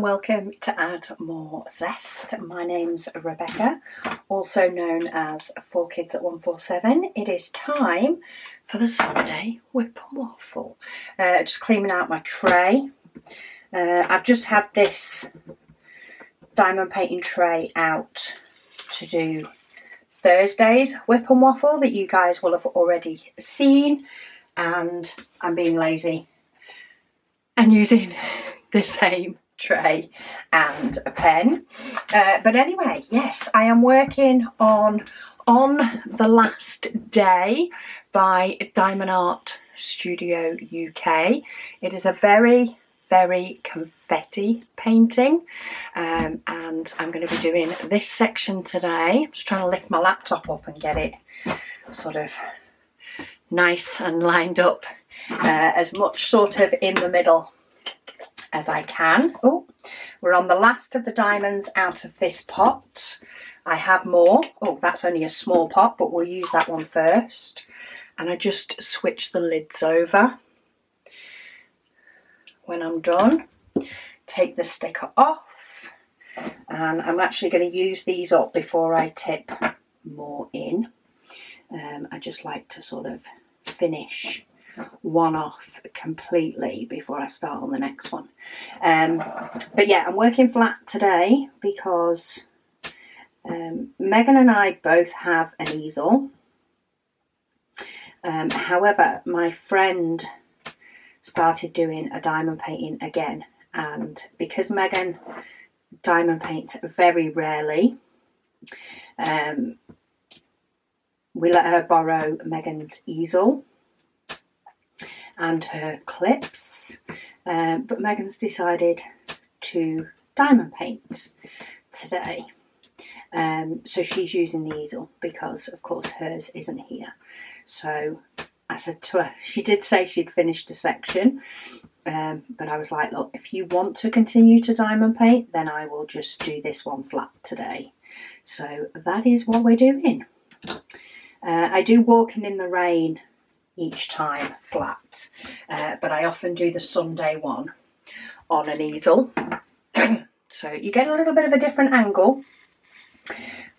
welcome to Add More Zest. My name's Rebecca, also known as 4Kids at 147. It is time for the Sunday WIP and Waffle. Just cleaning out my tray. I've just had this diamond painting tray out to do Thursday's WIP and Waffle that you guys will have already seen, and I'm being lazy and using the same tray and a pen. But anyway, yes, I am working on the Last Day by Diamond Art Studio UK. It is a very confetti painting, and I'm going to be doing this section today. I'm just trying to lift my laptop up and get it sort of nice and lined up, as much sort of in the middle as I can. Oh, we're on the last of the diamonds out of this pot. I have more. Oh, that's only a small pot, but we'll use that one first. And I just switch the lids over. When I'm done, take the sticker off, and I'm actually going to use these up before I tip more in. I just like to sort of finish one off completely before I start on the next one. But yeah, I'm working flat today because Megan and I both have an easel. However, my friend started doing a diamond painting again, and because Megan diamond paints very rarely, we let her borrow Megan's easel and her clips, but Megan's decided to diamond paint today, so she's using the easel because of course hers isn't here. So I said to her, she did say she'd finished a section, but I was like, look, if you want to continue to diamond paint, then I will just do this one flat today. So that is what we're doing. I do Walking in the Rain each time flat, but I often do the Sunday one on an easel. So you get a little bit of a different angle.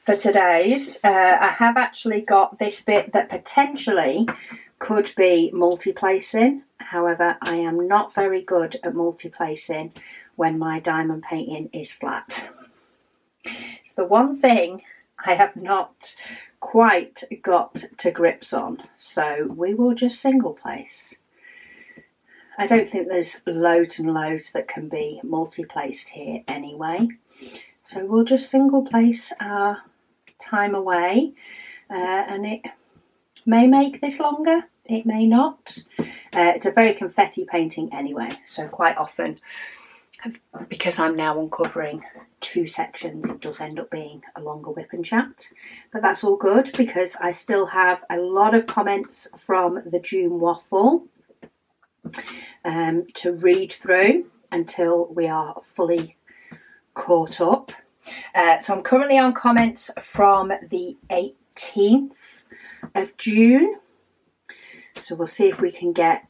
For today's, I have actually got this bit that potentially could be multiplacing. However, I am not very good at multiplacing when my diamond painting is flat. It's the one thing I have not quite got to grips on, so we will just single place. I don't think there's loads and loads that can be multi-placed here anyway, so we'll just single place our time away, and it may make this longer, it may not. It's a very confetti painting anyway, so quite often, because I'm now uncovering two sections, it does end up being a longer WIP and chat, but that's all good because I still have a lot of comments from the June Waffle to read through until we are fully caught up. So I'm currently on comments from the 18th of June, so we'll see if we can get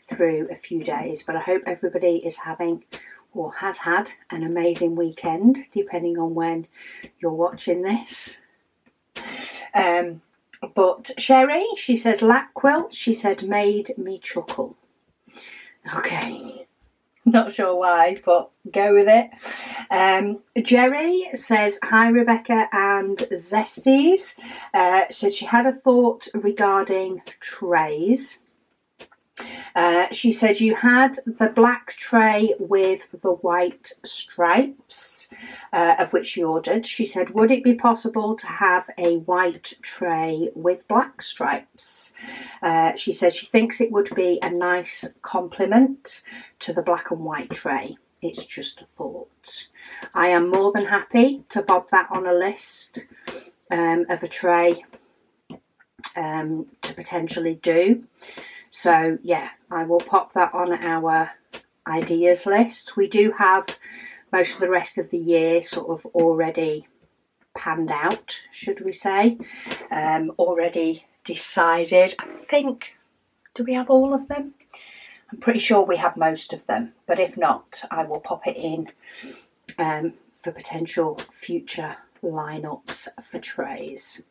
through a few days, but I hope everybody is having or has had an amazing weekend, depending on when you're watching this. But Sherry, she says lap quilt, she said made me chuckle. Okay, not sure why, but go with it. Jerry says hi Rebecca and Zesties. Said she had a thought regarding trays. She said you had the black tray with the white stripes, of which she ordered. She said, would it be possible to have a white tray with black stripes? She says she thinks it would be a nice complement to the black and white tray. It's just a thought. I am more than happy to bob that on a list of a tray to potentially do. So yeah, I will pop that on our ideas list. We do have most of the rest of the year sort of already panned out, should we say, already decided. I think, do we have all of them? I'm pretty sure we have most of them, but if not, I will pop it in for potential future lineups for trays.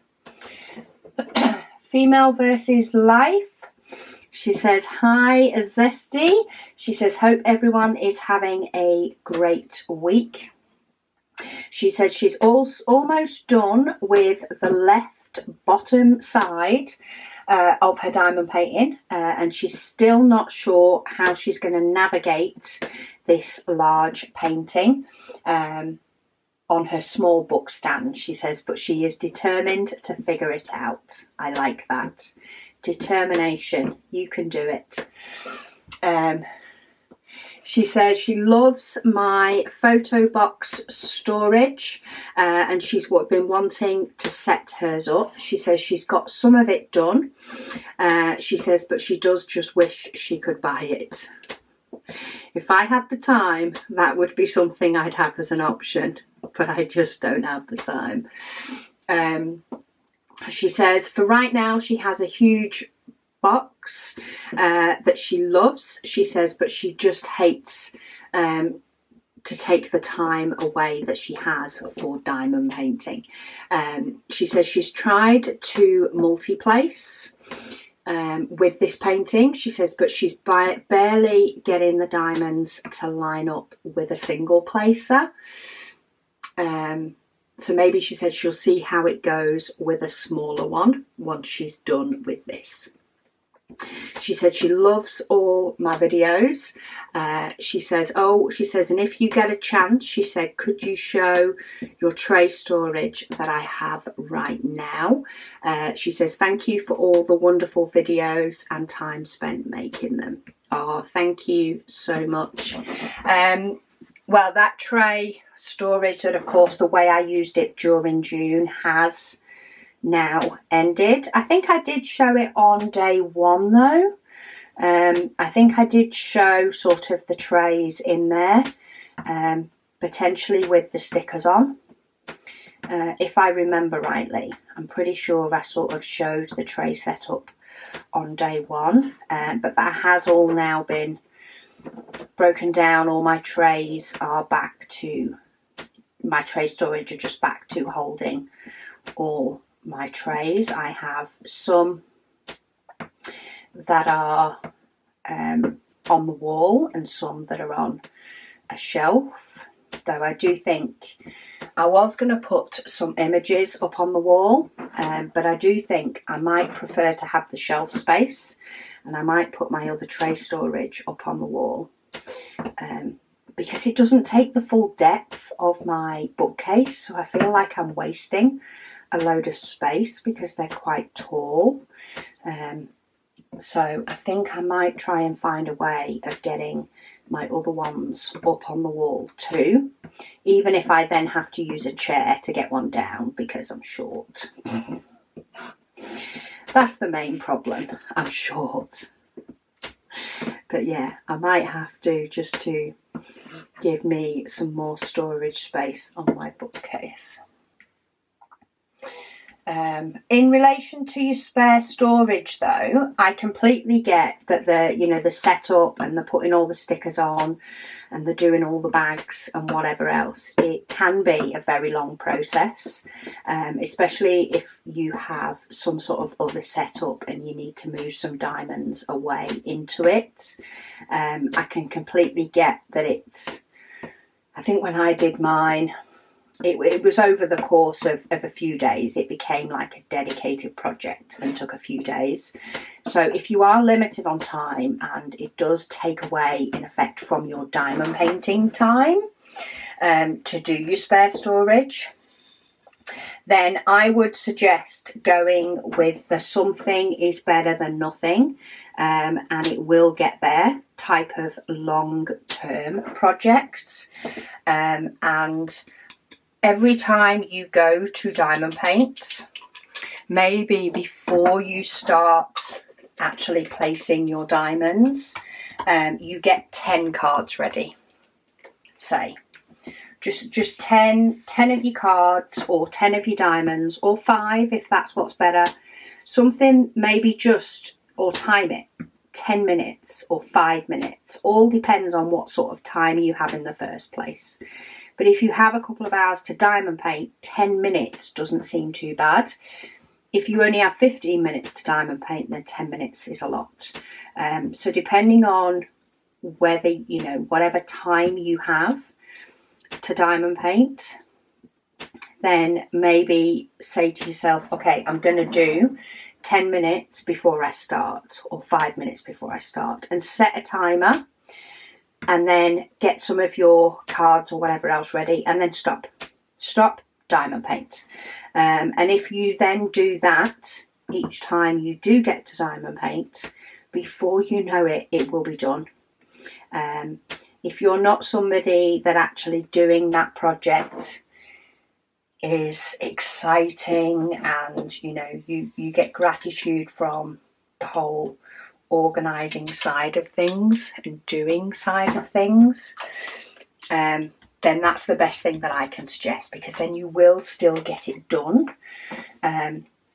Female versus Life. She says, hi, Zesty. She says, hope everyone is having a great week. She says she's almost done with the left bottom side of her diamond painting, and she's still not sure how she's going to navigate this large painting on her small book stand, she says, but she is determined to figure it out. I like that. Determination. You can do it. She says she loves my photo box storage, and she's been wanting to set hers up. She says she's got some of it done. She says, but she does just wish she could buy it. If I had the time, that would be something I'd have as an option, but I just don't have the time. She says for right now she has a huge box that she loves, she says, but she just hates to take the time away that she has for diamond painting. She says she's tried to multiplace with this painting, she says, but she's barely getting the diamonds to line up with a single placer. So maybe she said she'll see how it goes with a smaller one once she's done with this. She said she loves all my videos. She says, and if you get a chance, she said, could you show your tray storage that I have right now? She says, thank you for all the wonderful videos and time spent making them. Oh, thank you so much. Well, that tray storage, that of course the way I used it during June has now ended. I think I did show it on day one though. I think I did show sort of the trays in there, potentially with the stickers on. If I remember rightly, I'm pretty sure I sort of showed the tray setup on day one, but that has all now been broken down. All my trays are back to, my tray storage are just back to holding all my trays. I have some that are on the wall and some that are on a shelf, though I do think I was going to put some images up on the wall, but I do think I might prefer to have the shelf space, and I might put my other tray storage up on the wall, because it doesn't take the full depth of my bookcase, so I feel like I'm wasting a load of space because they're quite tall. So I think I might try and find a way of getting my other ones up on the wall too, even if I then have to use a chair to get one down because I'm short. That's the main problem, I'm short. But yeah, I might have to, just to give me some more storage space on my bookcase. In relation to your spare storage though, I completely get that the setup and the putting all the stickers on and the doing all the bags and whatever else, it can be a very long process, especially if you have some sort of other setup and you need to move some diamonds away into it. I can completely get that. I think when I did mine, it was over the course of a few days. It became like a dedicated project and took a few days. So if you are limited on time and it does take away in effect from your diamond painting time to do your spare storage, then I would suggest going with the something is better than nothing, and it will get there type of long-term projects. And every time you go to diamond paint, maybe before you start actually placing your diamonds, you get 10 cards ready. Say, just 10 of your cards, or 10 of your diamonds, or 5 if that's what's better. Something maybe just, or time it, 10 minutes or 5 minutes. All depends on what sort of time you have in the first place. But if you have a couple of hours to diamond paint, 10 minutes doesn't seem too bad. If you only have 15 minutes to diamond paint, then 10 minutes is a lot. So depending on whether, you know, whatever time you have to diamond paint, then maybe say to yourself, okay, I'm going to do 10 minutes before I start, or 5 minutes before I start, and set a timer, and then get some of your cards or whatever else ready, and then stop, diamond paint. And if you then do that each time you do get to diamond paint, before you know it, it will be done. If you're not somebody that actually doing that project is exciting, and you know, you get gratitude from the whole organising side of things and doing side of things, then that's the best thing that I can suggest, because then you will still get it done.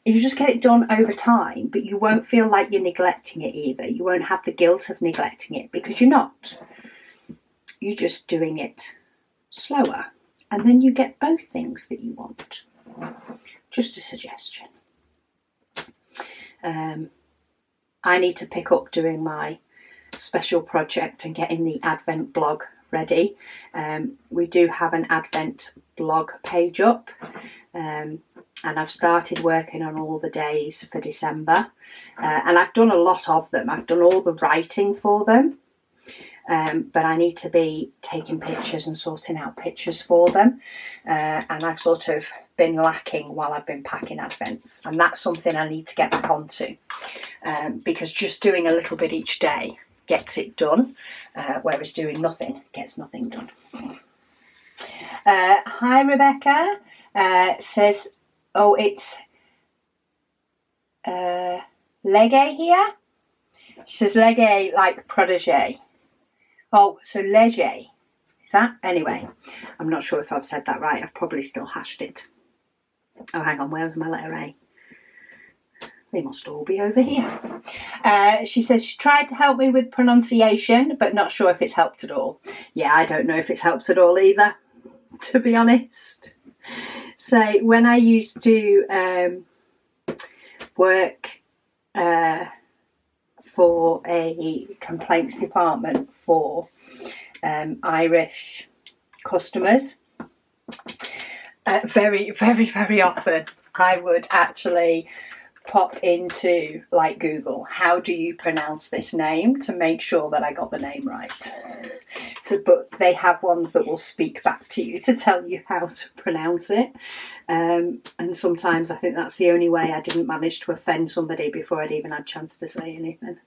You just get it done over time, but you won't feel like you're neglecting it either. You won't have the guilt of neglecting it, because you're not. You're just doing it slower, and then you get both things that you want. Just a suggestion. I need to pick up doing my special project and getting the Advent blog ready. We do have an Advent blog page up, and I've started working on all the days for December, and I've done a lot of them. I've done all the writing for them, but I need to be taking pictures and sorting out pictures for them, and I've sort of been lacking while I've been packing Advents, and that's something I need to get back onto, because just doing a little bit each day gets it done, whereas doing nothing gets nothing done. Hi Rebecca, says, oh, it's Lege here. She says Lege like protege. Oh, so Lege, is that? Anyway, I'm not sure if I've said that right. I've probably still hashed it. Oh, hang on, where was my letter A? They must all be over here. She says she tried to help me with pronunciation, but not sure if it's helped at all. Yeah, I don't know if it's helped at all either, to be honest. So when I used to work for a complaints department for Irish customers, very, very, very often I would actually pop into like Google, how do you pronounce this name, to make sure that I got the name right. So, but they have ones that will speak back to you to tell you how to pronounce it, and sometimes I think that's the only way I didn't manage to offend somebody before I'd even had a chance to say anything.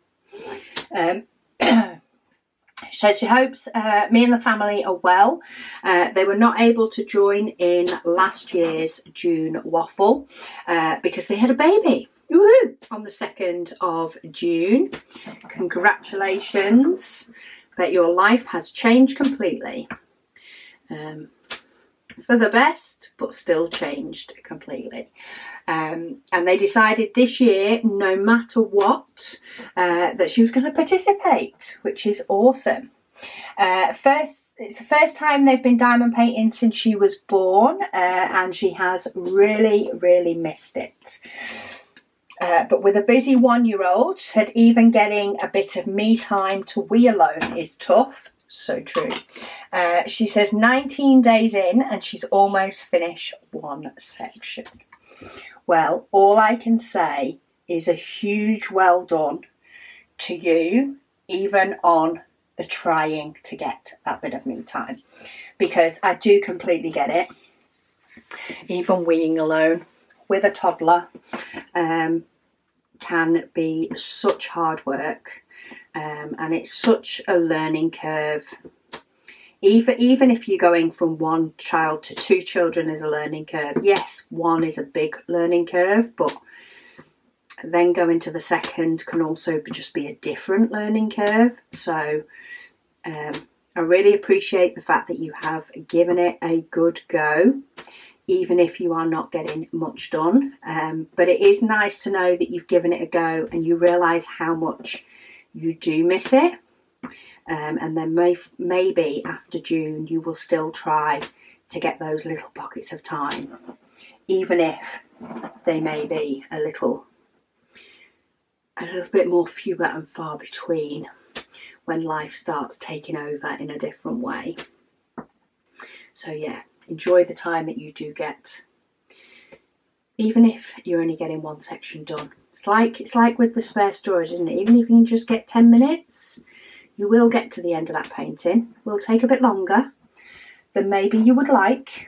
So she hopes me and the family are well. They were not able to join in last year's June Waffle because they had a baby. Woohoo! On the 2nd of June. Congratulations. Bet your life has changed completely. For the best, but still changed completely. And they decided this year, no matter what, that she was going to participate, which is awesome. It's the first time they've been diamond painting since she was born, and she has really, really missed it. But with a busy 1-year-old, said even getting a bit of me time to we alone is tough. So true. She says 19 days in and she's almost finished one section. Well, all I can say is a huge well done to you, even on the trying to get that bit of me time, because I do completely get it. Even weeing alone with a toddler can be such hard work. And it's such a learning curve. Even if you're going from one child to 2 children is a learning curve. Yes, 1 is a big learning curve, but then going to the 2nd can also just be a different learning curve. So I really appreciate the fact that you have given it a good go, even if you are not getting much done. But it is nice to know that you've given it a go and you realise how much you do miss it. And then maybe after June you will still try to get those little pockets of time, even if they may be a little bit more fewer and far between when life starts taking over in a different way. So yeah, enjoy the time that you do get, even if you're only getting one section done. It's like with the spare storage, isn't it? Even if you can just get 10 minutes, you will get to the end of that painting. It will take a bit longer than maybe you would like,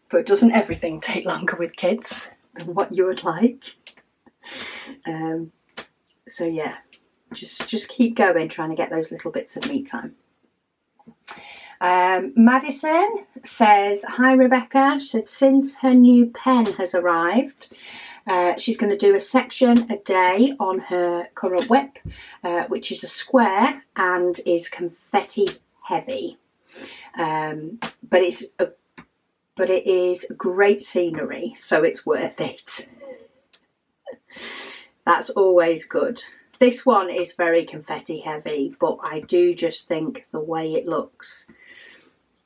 but doesn't everything take longer with kids than what you would like? So yeah, just keep going, trying to get those little bits of me time. Madison says, hi Rebecca. She said, since her new pen has arrived, she's going to do a section a day on her current WIP, which is a square and is confetti heavy. But it is great scenery, so it's worth it. That's always good. This one is very confetti heavy, but I do just think the way it looks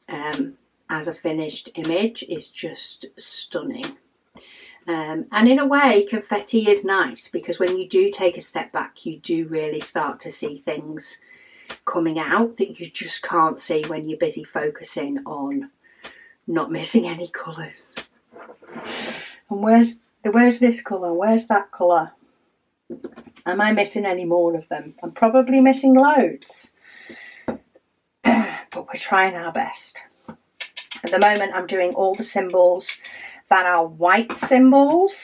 as a finished image is just stunning. And in a way, confetti is nice, because when you do take a step back, you do really start to see things coming out that you just can't see when you're busy focusing on not missing any colours. And where's this colour? Where's that colour? Am I missing any more of them? I'm probably missing loads, but we're trying our best. At the moment, I'm doing all the symbols that are white symbols.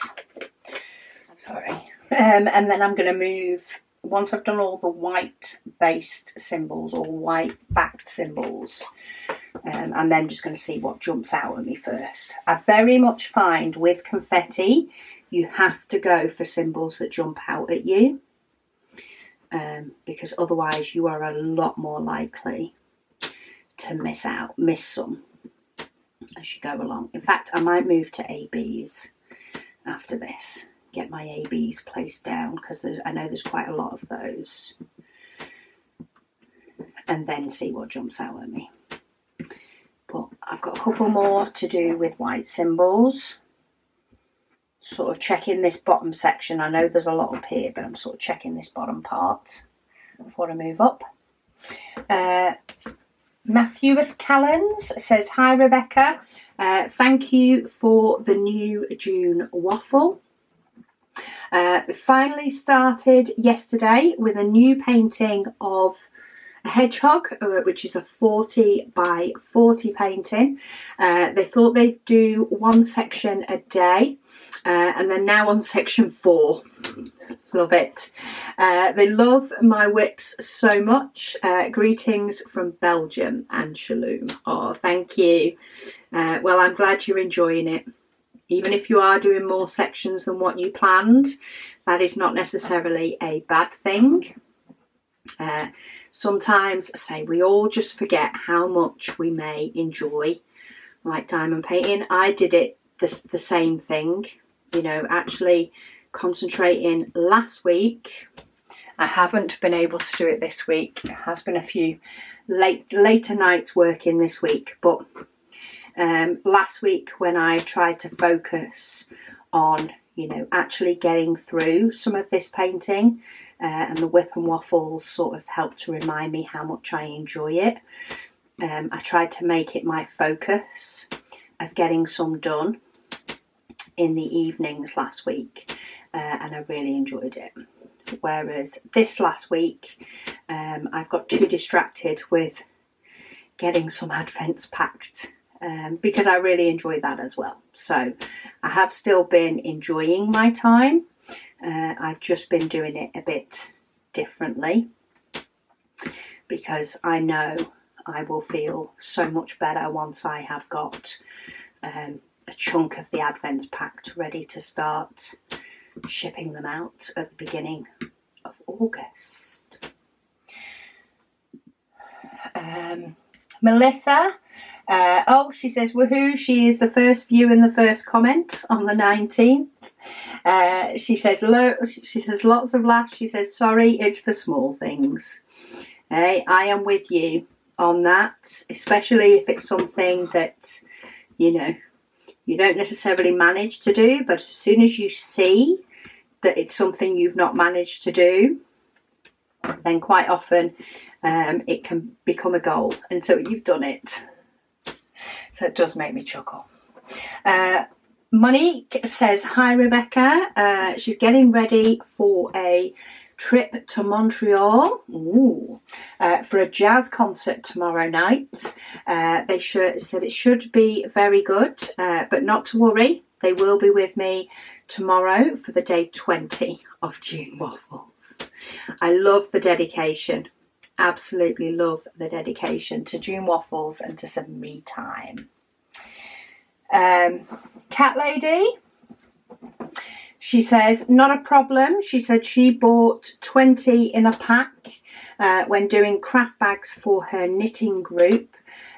Sorry. And then I'm going to move, once I've done all the white based symbols or white backed symbols, I'm then just going to see what jumps out at me first. I very much find with confetti, you have to go for symbols that jump out at you, because otherwise you are a lot more likely to miss some as you go along. In fact, I might move to ABs after this, get my ABs placed down, because I know there's quite a lot of those, and then see what jumps out at me. But I've got a couple more to do with white symbols. Sort of checking this bottom section. I know there's a lot up here, but I'm sort of checking this bottom part before I move up. Matthews Callens says, hi Rebecca, thank you for the new June waffle. Finally started yesterday with a new painting of a hedgehog, which is a 40 by 40 painting. They thought they'd do one section a day, and they're now on section 4. Love it. They love my WIPs so much. Greetings from Belgium and Shalom. Oh, thank you. Well, I'm glad you're enjoying it. Even if you are doing more sections than what you planned, that is not necessarily a bad thing. Sometimes, say, we all just forget how much we may enjoy, like diamond painting. I did it the same thing, you know, actually concentrating last week. I haven't been able to do it this week. It has been a few later nights working this week, but last week when I tried to focus on, you know, actually getting through some of this painting, and the WIP and waffles sort of helped to remind me how much I enjoy it. I tried to make it my focus of getting some done in the evenings last week, and I really enjoyed it. Whereas this last week, I've got too distracted with getting some advents packed, because I really enjoy that as well. So I have still been enjoying my time. I've just been doing it a bit differently, because I know I will feel so much better once I have got a chunk of the advents packed ready to start shipping them out at the beginning of August. Melissa, she says, woohoo, she is the first view and the first comment on the 19th. She says lots of laughs. She says, sorry, it's the small things. I am with you on that, especially if it's something that, you know, you don't necessarily manage to do, but as soon as you see that it's something you've not managed to do, then quite often it can become a goal until you've done it. So it does make me chuckle. Monique says, hi Rebecca, she's getting ready for a trip to Montreal for a jazz concert tomorrow night. They said it should be very good, but not to worry, they will be with me tomorrow for the day 20 of June Waffles. I love the dedication, absolutely love the dedication to June Waffles and to some me time. Cat Lady, she says, not a problem. She said she bought 20 in a pack when doing craft bags for her knitting group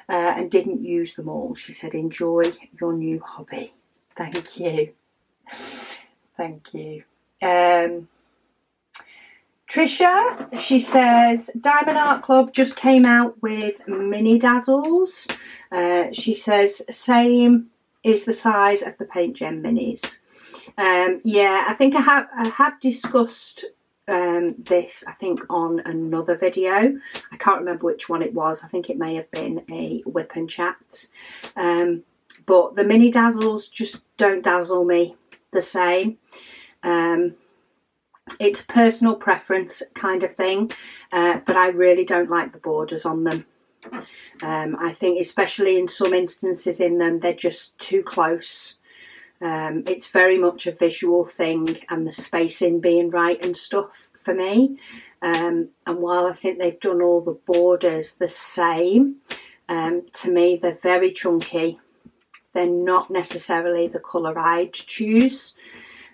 and didn't use them all. She said, enjoy your new hobby. Thank you. Thank you. Trisha, she says, Diamond Art Club just came out with mini dazzles. She says, same is the size of the Paint Gem minis. Yeah, I think I have discussed this, I think, on another video. I can't remember which one it was. I think it may have been a WIP Chat. But the mini dazzles just don't dazzle me the same. It's personal preference kind of thing, but I really don't like the borders on them. I think especially in some instances in them, they're just too close. It's very much a visual thing and the spacing being right and stuff for me. And while I think they've done all the borders the same, to me they're very chunky. They're not necessarily the colour I'd choose.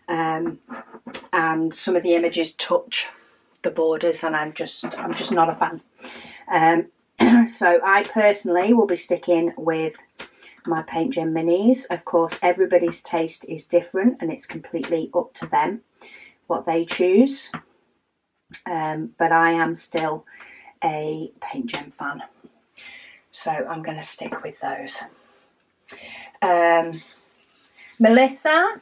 And some of the images touch the borders and I'm just not a fan. So I personally will be sticking with my Paint Gem minis. Of course, everybody's taste is different and it's completely up to them what they choose. But I am still a Paint Gem fan. So I'm going to stick with those. Melissa,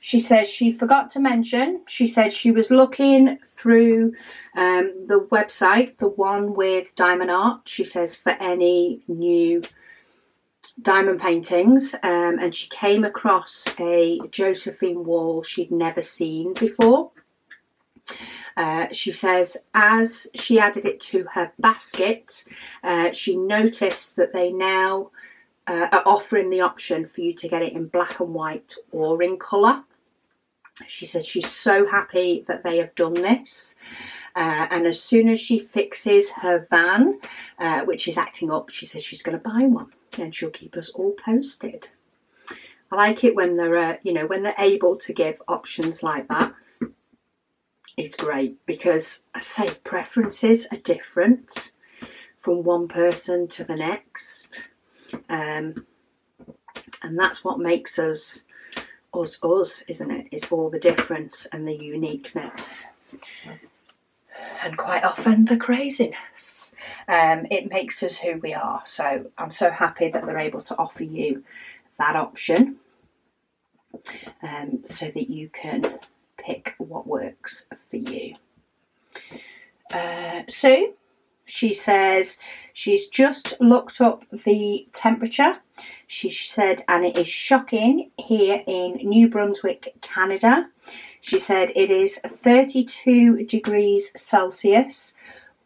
she says she forgot to mention, she said she was looking through the website, the one with diamond art, she says, for any new diamond paintings, and she came across a Josephine wall she'd never seen before. She says as she added it to her basket, she noticed that they now are offering the option for you to get it in black and white or in colour. She says she's so happy that they have done this, and as soon as she fixes her van, which is acting up, she says she's going to buy one and she'll keep us all posted. I like it when they're when they're able to give options like that. It's great because, I say, preferences are different from one person to the next, and that's what makes us, isn't it? It's all the difference and the uniqueness, and quite often the craziness. It makes us who we are. So I'm so happy that they're able to offer you that option, so that you can pick what works for you. Sue, she says she's just looked up the temperature. She said, and it is shocking here in New Brunswick, Canada. She said it is 32 degrees Celsius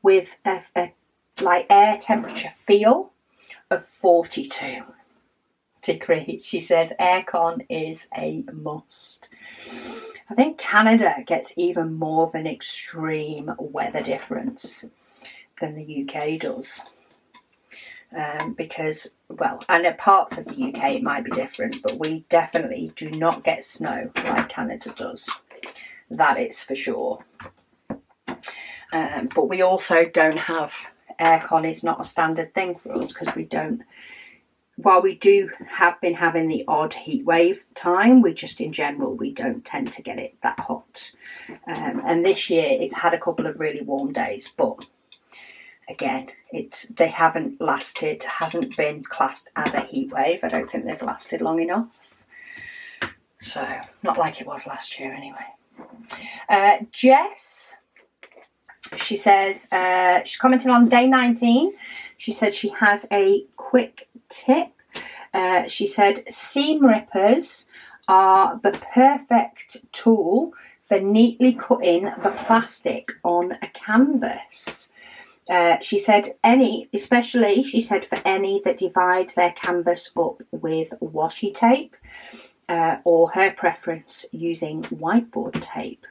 with a like air temperature feel of 42 degrees. She says aircon is a must. I think Canada gets even more of an extreme weather difference than the UK does. Because, well, I know parts of the UK it might be different, but we definitely do not get snow like Canada does. That is for sure. But we also don't have, aircon is not a standard thing for us because we don't while we have been having the odd heat wave time, we just in general, we don't tend to get it that hot. And this year it's had a couple of really warm days, but again, they haven't lasted, hasn't been classed as a heat wave. I don't think they've lasted long enough. So, not like it was last year anyway. Jess, she says, she's commenting on day 19. She said she has a quick tip. She said seam rippers are the perfect tool for neatly cutting the plastic on a canvas. She said especially she said for any that divide their canvas up with washi tape, or her preference using whiteboard tape.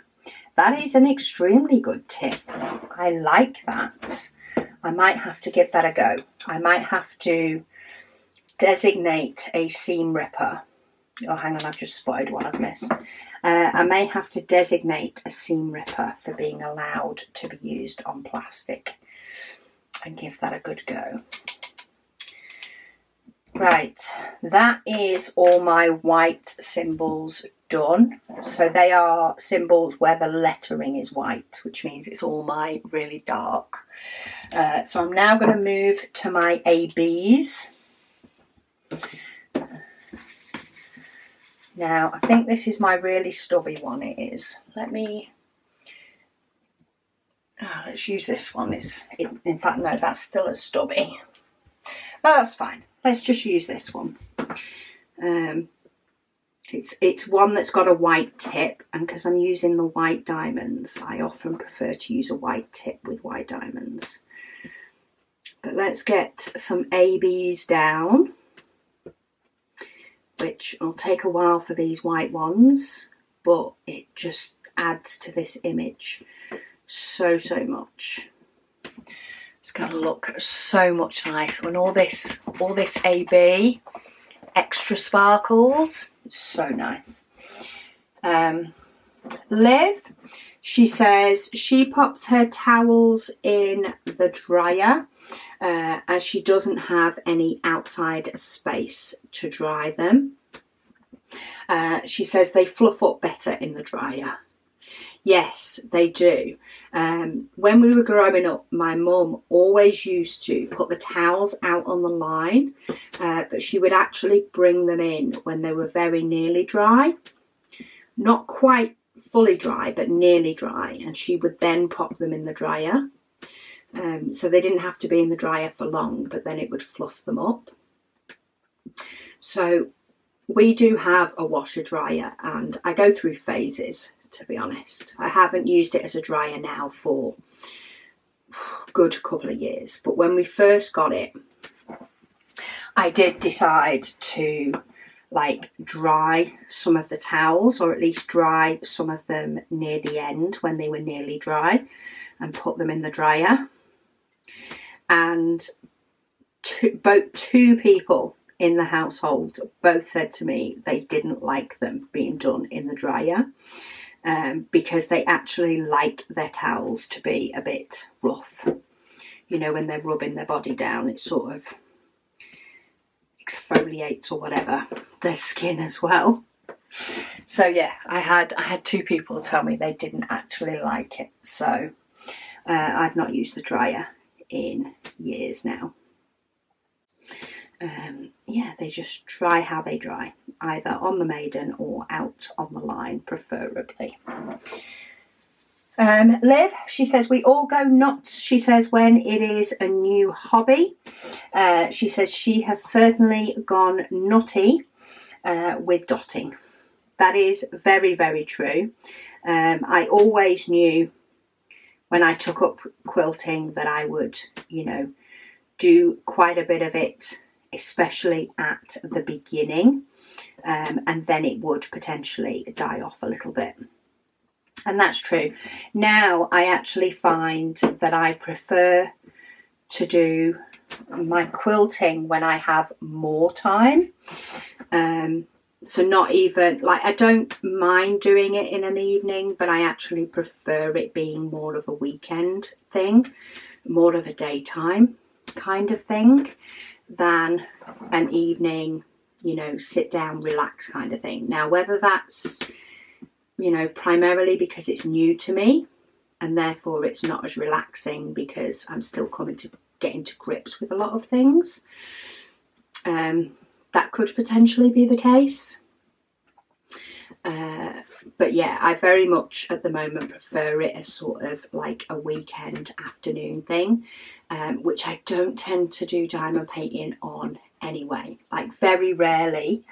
That is an extremely good tip. I like that. I might have to give that a go. I might have to designate a seam ripper. Oh, hang on, I've just spotted one I've missed. I may have to designate a seam ripper for being allowed to be used on plastic and give that a good go. Right, that is all my white symbols done. So they are symbols where the lettering is white, which means it's all my really dark. So I'm now going to move to my ABs. Now, I think this is my really stubby one. It is. Let's use this one. In fact, no, that's still as stubby. Oh, that's fine. Let's just use this one. It's one that's got a white tip, and because I'm using the white diamonds, I often prefer to use a white tip with white diamonds. But let's get some ABs down, which will take a while for these white ones, but it just adds to this image so much. It's going to look so much nicer when all this AB extra sparkles. So nice. Liv, she says she pops her towels in the dryer as she doesn't have any outside space to dry them. She says they fluff up better in the dryer. Yes, they do. When we were growing up, my mum always used to put the towels out on the line, but she would actually bring them in when they were very nearly dry. Not quite fully dry, but nearly dry, and she would then pop them in the dryer. So they didn't have to be in the dryer for long, but then it would fluff them up. So we do have a washer dryer, and I go through phases, to be honest. I haven't used it as a dryer now for a good couple of years, but when we first got it, I did decide to dry some of the towels, or at least dry some of them near the end when they were nearly dry, and put them in the dryer. And two people in the household both said to me they didn't like them being done in the dryer, because they actually like their towels to be a bit rough. You know, when they're rubbing their body down, it sort of exfoliates or whatever their skin as well. So yeah, I had two people tell me they didn't actually like it. So I've not used the dryer in years now. Yeah, they just dry how they dry, either on the maiden or out on the line, preferably. Liv, she says, we all go nuts, she says, when it is a new hobby. She says she has certainly gone nutty with dotting. That is very, very true. I always knew when I took up quilting that I would, do quite a bit of it, especially at the beginning, and then it would potentially die off a little bit. And that's true. Now I actually find that I prefer to do my quilting when I have more time. So not even, I don't mind doing it in an evening, but I actually prefer it being more of a weekend thing, more of a daytime kind of thing. than an evening, you know, sit down, relax kind of thing. Now, whether that's, you know, primarily because it's new to me and therefore it's not as relaxing because I'm still coming to getting to grips with a lot of things, that could potentially be the case. But yeah, I very much at the moment prefer it as sort of like a weekend afternoon thing, which I don't tend to do diamond painting on anyway. Like, very rarely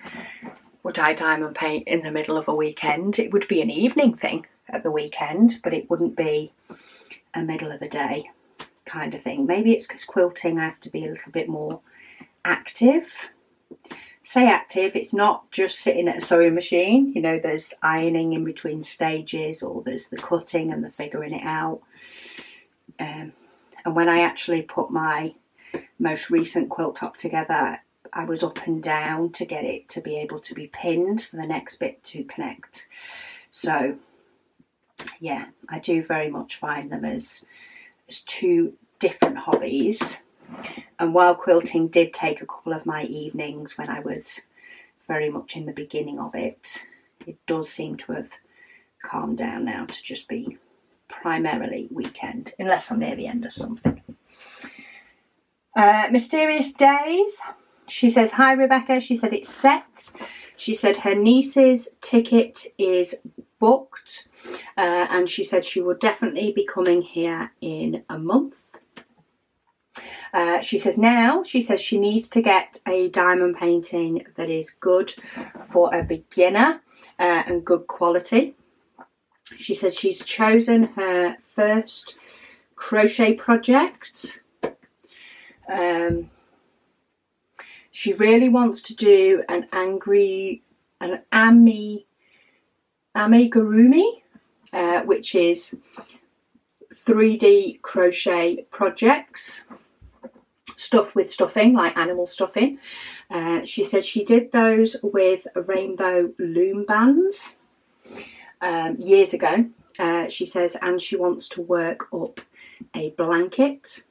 would I diamond paint in the middle of a weekend. It would be an evening thing at the weekend, but it wouldn't be a middle of the day kind of thing. Maybe it's because quilting I have to be a little bit more active. Say active, it's not just sitting at a sewing machine. You know, there's ironing in between stages, or there's the cutting and the figuring it out. And when I actually put my most recent quilt top together, I was up and down to get it to be able to be pinned for the next bit to connect. So yeah, I do very much find them as two different hobbies. And while quilting did take a couple of my evenings when I was very much in the beginning of it, it does seem to have calmed down now to just be primarily weekend, unless I'm near the end of something. Mysterious Days. She says, hi Rebecca. She said it's set. She said her niece's ticket is booked, and she said she will definitely be coming here in a month. She says she needs to get a diamond painting that is good for a beginner and good quality. She says she's chosen her first crochet project. She really wants to do an amigurumi, which is 3D crochet projects, stuff with stuffing, like animal stuffing. She said she did those with rainbow loom bands years ago. She says, and she wants to work up a blanket.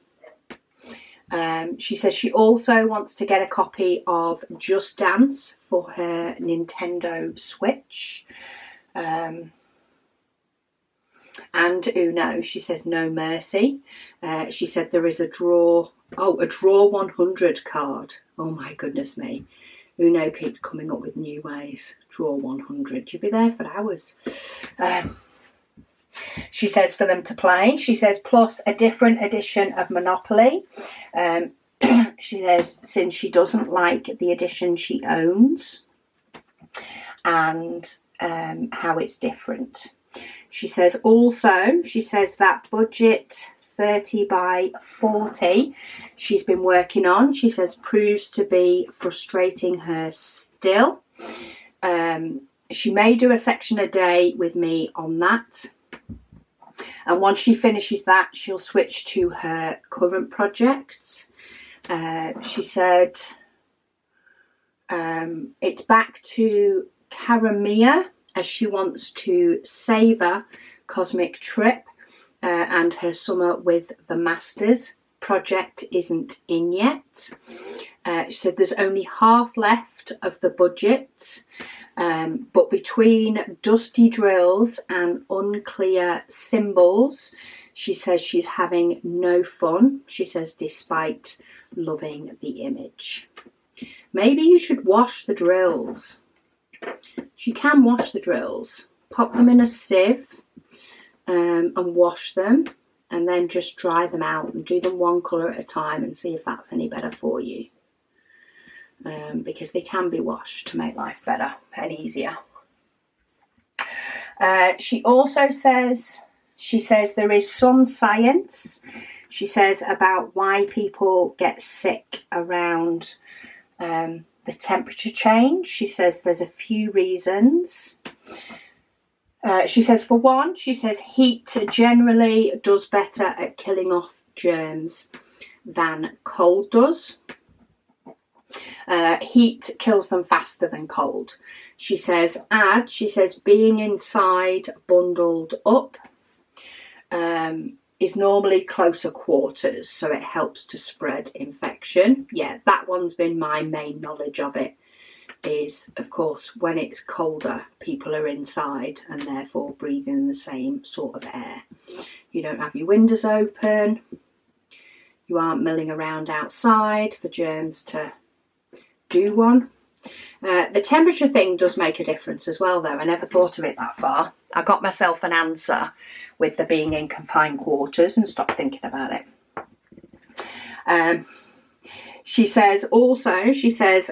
She says she also wants to get a copy of Just Dance for her Nintendo Switch. And Uno. She says no mercy. She said there is a draw 100 card. Oh my goodness me. Uno keeps coming up with new ways. Draw 100. You'll be there for hours. She says for them to play. She says plus a different edition of Monopoly. She says since she doesn't like the edition she owns and how it's different. She says also, that budget 30 by 40 she's been working on, she says proves to be frustrating her still. She may do a section a day with me on that. And once she finishes that, she'll switch to her current project. She said it's back to Karamia as she wants to savour Cosmic Trip and her summer with the Masters. Project isn't in yet. She said there's only half left of the budget. But between dusty drills and unclear symbols, she says she's having no fun. She says despite loving the image. Maybe you should wash the drills. You can wash the drills. Pop them in a sieve and wash them, and then just dry them out and do them one colour at a time and see if that's any better for you. Because they can be washed to make life better and easier. She also says, there is some science, she says, about why people get sick around the temperature change. She says there's a few reasons. She says for one, she says heat generally does better at killing off germs than cold does. Heat kills them faster than cold. She says being inside bundled up. is normally closer quarters, so it helps to spread infection. Yeah, that one's been my main knowledge of it, is of course when it's colder people are inside and therefore breathing the same sort of air. You don't have your windows open, you aren't milling around outside for germs to do one. The temperature thing does make a difference as well though. I never thought of it that far. I got myself an answer with the being in confined quarters and stopped thinking about it. She says also,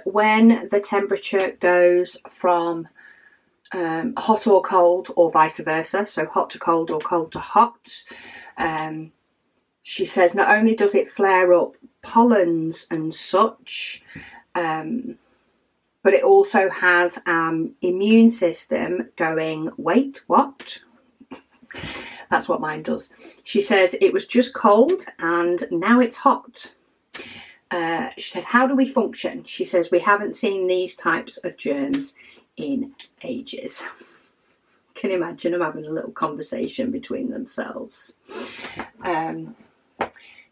when the temperature goes from hot or cold or vice versa, so hot to cold or cold to hot, she says not only does it flare up pollens and such, but it also has immune system going, wait, what? That's what mine does. She says it was just cold and now it's hot. She said, how do we function? She says, we haven't seen these types of germs in ages. Can you imagine them having a little conversation between themselves?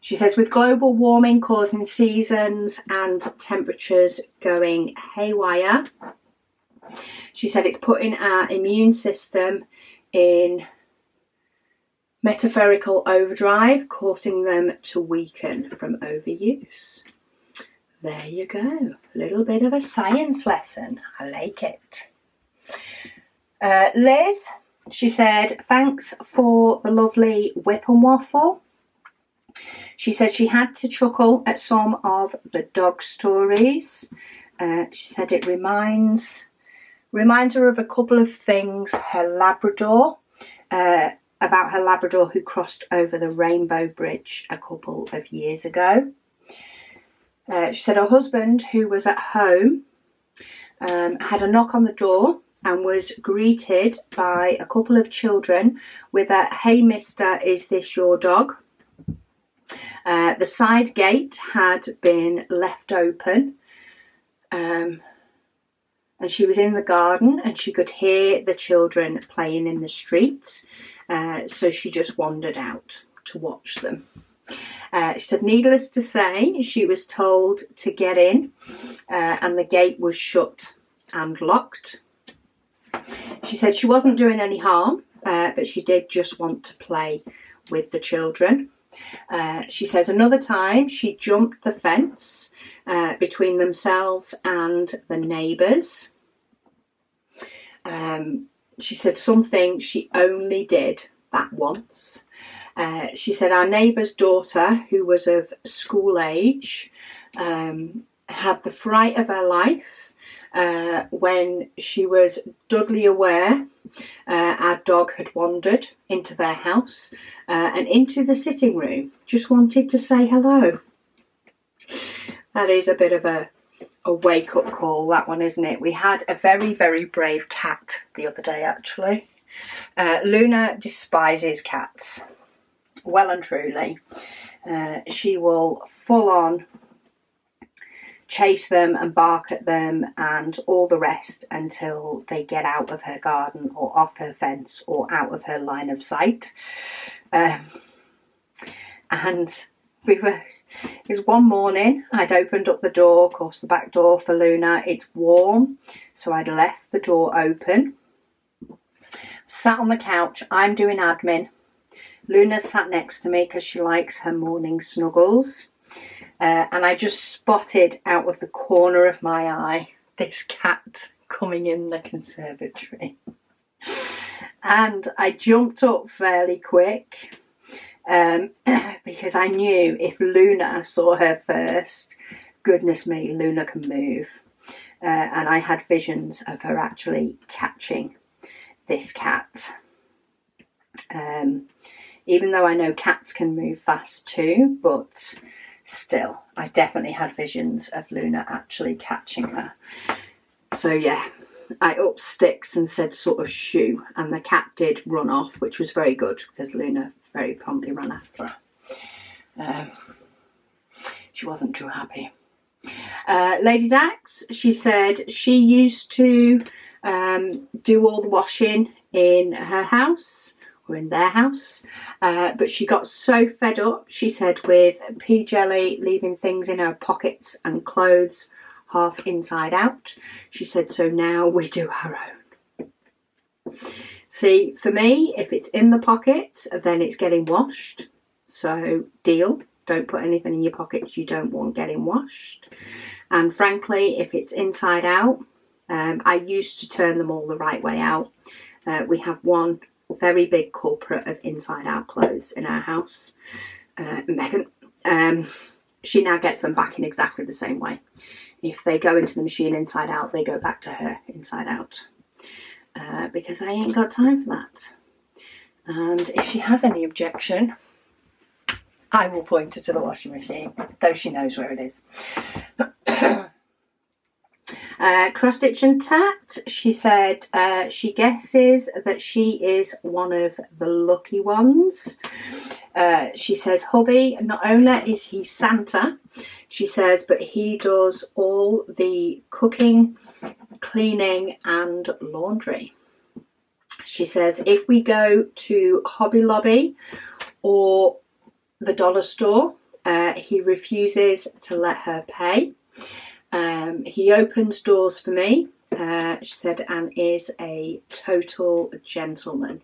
She says, with global warming causing seasons and temperatures going haywire, she said it's putting our immune system in metaphorical overdrive, causing them to weaken from overuse. There you go. A little bit of a science lesson. I like it. Liz, she said, thanks for the lovely WIP and Waffle. She said she had to chuckle at some of the dog stories. She said it reminds her of a couple of things. Her Labrador, about her Labrador who crossed over the Rainbow Bridge a couple of years ago. She said her husband, who was at home, had a knock on the door and was greeted by a couple of children with a, "Hey mister, is this your dog?" The side gate had been left open, and she was in the garden and she could hear the children playing in the street, so she just wandered out to watch them. She said, needless to say, she was told to get in, and the gate was shut and locked. She said she wasn't doing any harm, but she did just want to play with the children. She says another time she jumped the fence between themselves and the neighbours. She said something she only did that once. She said our neighbour's daughter, who was of school age, had the fright of her life when she was doubly aware our dog had wandered into their house and into the sitting room, just wanted to say hello. That is a bit of a wake-up call, that one, isn't it? We had a very, very brave cat the other day, actually. Luna despises cats, well and truly. She will full on chase them and bark at them and all the rest until they get out of her garden or off her fence or out of her line of sight. And it was one morning, I'd opened up the door, of course the back door for Luna, it's warm, so I'd left the door open, sat on the couch, I'm doing admin. Luna sat next to me because she likes her morning snuggles. And I just spotted out of the corner of my eye this cat coming in the conservatory. And I jumped up fairly quick because I knew if Luna saw her first, goodness me, Luna can move. And I had visions of her actually catching this cat. Even though I know cats can move fast too, but still, I definitely had visions of Luna actually catching her. So yeah, I upped sticks and said sort of shoo, and the cat did run off, which was very good because Luna very promptly ran after her. She wasn't too happy. Lady Dax, she said she used to do all the washing in her house or in their house. But she got so fed up, she said, with P. Jelly leaving things in her pockets and clothes half inside out. She said, so now we do our own. See, for me, if it's in the pockets, then it's getting washed. So deal. Don't put anything in your pockets you don't want getting washed. And frankly, if it's inside out, I used to turn them all the right way out. We have one very big culprit of inside out clothes in our house, Megan. She now gets them back in exactly the same way. If they go into the machine inside out, they go back to her inside out. Because I ain't got time for that. And if she has any objection, I will point her to the washing machine, though she knows where it is. Cross Stitch and Tat, she said she guesses that she is one of the lucky ones. She says, hubby, not only is he Santa, she says, but he does all the cooking, cleaning and laundry. She says, if we go to Hobby Lobby or the dollar store, he refuses to let her pay. He opens doors for me, she said, and is a total gentleman.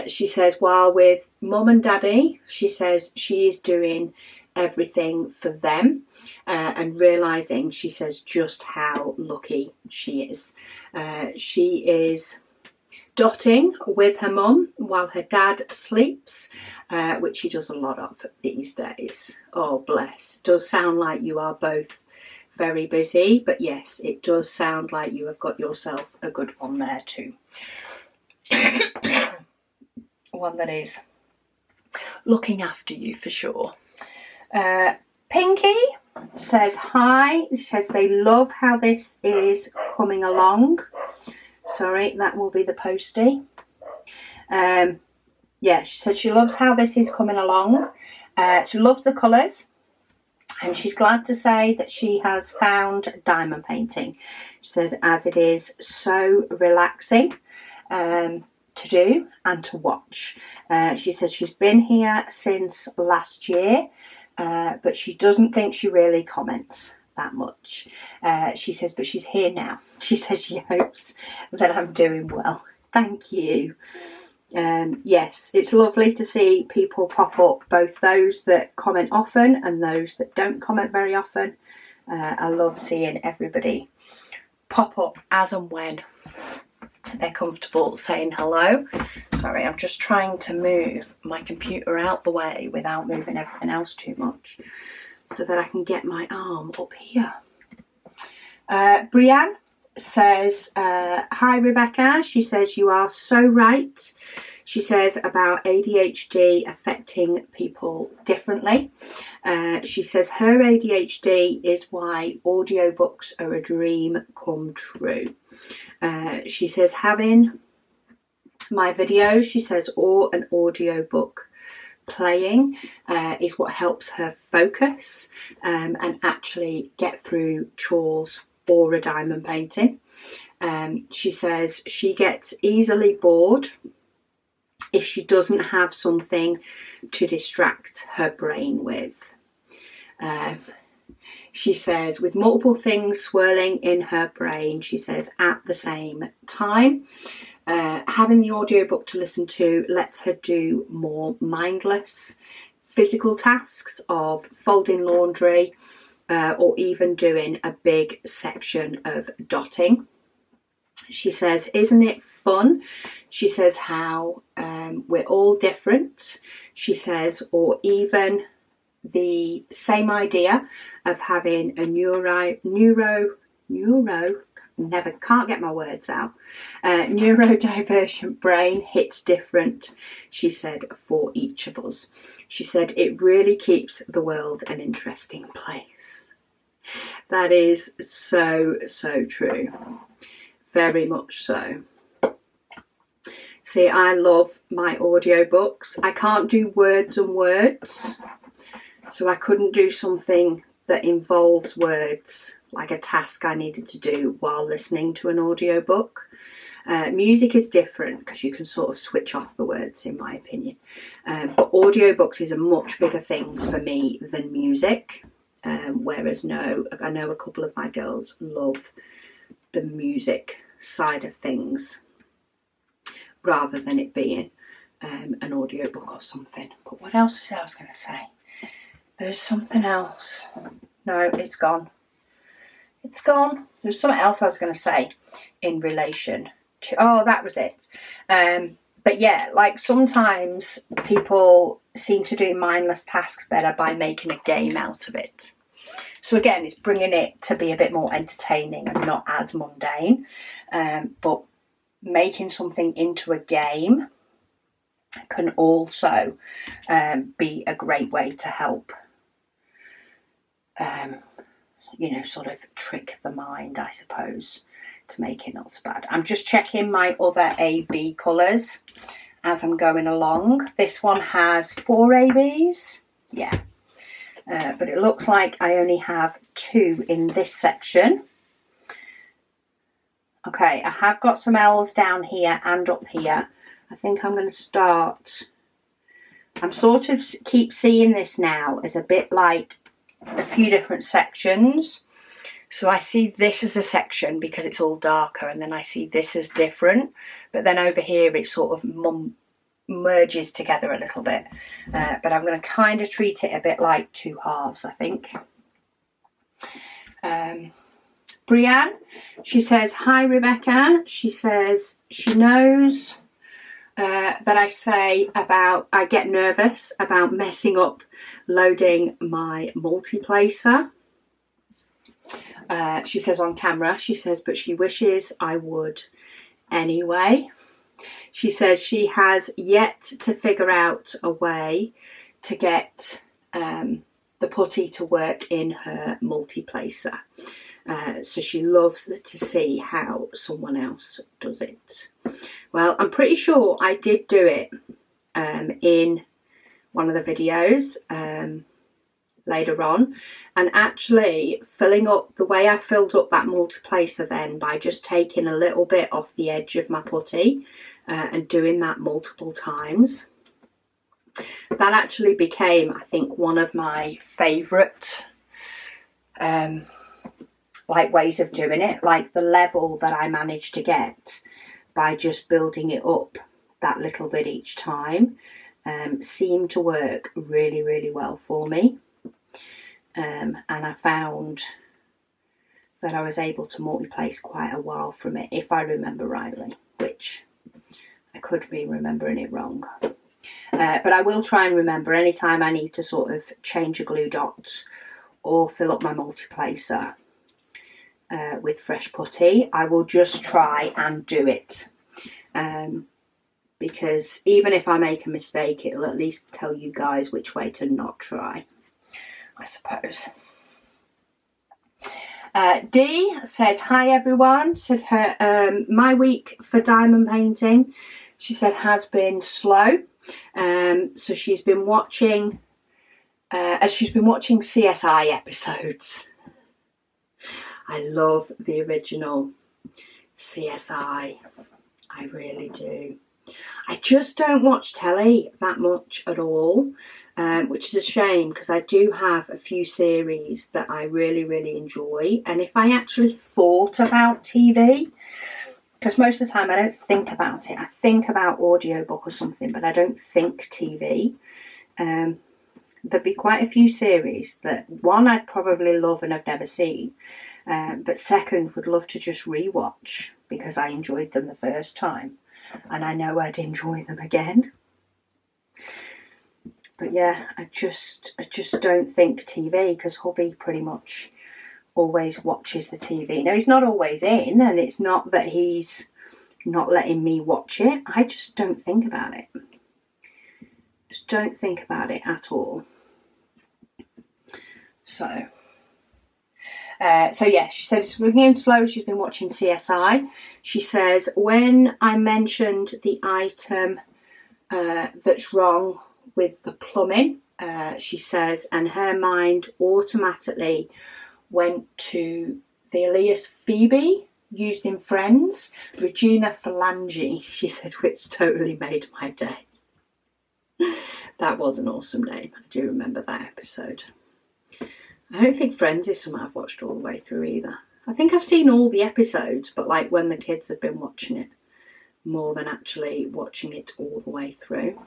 She says, while with mum and daddy, she says she is doing everything for them, and realising, she says, just how lucky she is. She is dotting with her mum while her dad sleeps, which he does a lot of these days. Oh, bless. Does sound like you are both very busy, but yes, it does sound like you have got yourself a good one there too. One that is looking after you for sure. Pinky says hi. She says they love how this is coming along. Sorry, that will be the postie. Yeah, she said she loves how this is coming along. She loves the colours. And she's glad to say that she has found diamond painting. She said, as it is so relaxing to do and to watch. She says she's been here since last year, but she doesn't think she really comments that much. She says, but she's here now. She says she hopes that I'm doing well. Thank you. Yes, it's lovely to see people pop up, both those that comment often and those that don't comment very often. I love seeing everybody pop up as and when they're comfortable saying hello. Sorry, I'm just trying to move my computer out the way without moving everything else too much so that I can get my arm up here. Brianne says, hi Rebecca. She says, you are so right. She says about ADHD affecting people differently. She says her ADHD is why audiobooks are a dream come true. She says having my videos, she says, or an audiobook playing is what helps her focus and actually get through chores or a diamond painting. She says she gets easily bored if she doesn't have something to distract her brain with. She says with multiple things swirling in her brain, she says at the same time, having the audiobook to listen to lets her do more mindless physical tasks of folding laundry, or even doing a big section of dotting. She says, isn't it fun? She says how we're all different. She says, or even the same idea of having a neurodivergent brain hits different, she said, for each of us. She said it really keeps the world an interesting place. That is so, so true. Very much so. See, I love my audiobooks. I can't do words and words, so I couldn't do something that involves words, like a task I needed to do while listening to an audiobook. Music is different because you can sort of switch off the words, in my opinion. But audiobooks is a much bigger thing for me than music. Whereas I know a couple of my girls love the music side of things rather than it being an audiobook or something. But what else was I was going to say? There's something else. No, it's gone. It's gone. There's something else I was going to say in relation to... Oh, that was it. But yeah, like sometimes people seem to do mindless tasks better by making a game out of it. So again, it's bringing it to be a bit more entertaining and not as mundane. But making something into a game can also be a great way to help, sort of trick the mind, I suppose, to make it not so bad. I'm just checking my other AB colours as I'm going along. This one has 4 ABs. Yeah. But it looks like I only have 2 in this section. Okay, I have got some L's down here and up here. I think I'm going to start... I'm sort of keep seeing this now as a bit like a few different sections. So I see this as a section because it's all darker, and then I see this as different. But then over here it sort of merges together a little bit. But I'm going to kind of treat it a bit like 2 halves, I think. Brianne, she says, hi Rebecca. She says she knows that I get nervous about messing up loading my multiplacer. She says on camera, she says, but she wishes I would anyway. She says she has yet to figure out a way to get the putty to work in her multiplacer. So she loves to see how someone else does it. Well, I'm pretty sure I did do it in one of the videos later on, and actually filling up the way I filled up that multiplacer then by just taking a little bit off the edge of my putty and doing that multiple times. That actually became, I think, one of my favourite ways of doing it. Like the level that I managed to get by just building it up that little bit each time seemed to work really, really well for me. And I found that I was able to multiplace quite a while from it, if I remember rightly, which I could be remembering it wrong. But I will try and remember anytime I need to sort of change a glue dot or fill up my multiplacer with fresh putty, I will just try and do it. Because even if I make a mistake, it'll at least tell you guys which way to not try, I suppose. Dee says, hi everyone. Said her my week for diamond painting, she said, has been slow. So she's been watching CSI episodes. I love the original CSI. I really do. I just don't watch telly that much at all, which is a shame because I do have a few series that I really, really enjoy. And if I actually thought about TV, because most of the time I don't think about it. I think about audiobook or something, but I don't think TV. There'd be quite a few series that, one, I'd probably love and I've never seen. But second, would love to just rewatch because I enjoyed them the first time. And I know I'd enjoy them again. But yeah, I just don't think TV, because hubby pretty much always watches the TV. Now, he's not always in, and it's not that he's not letting me watch it. I just don't think about it. Just don't think about it at all. So yeah, she said it's beginning slow. She's been watching CSI. She says, when I mentioned the item that's wrong with the plumbing, she says, and her mind automatically went to the alias Phoebe used in Friends, Regina Phalange, she said, which totally made my day. That was an awesome name. I do remember that episode. I don't think Friends is something I've watched all the way through either. I think I've seen all the episodes, but like when the kids have been watching it, more than actually watching it all the way through.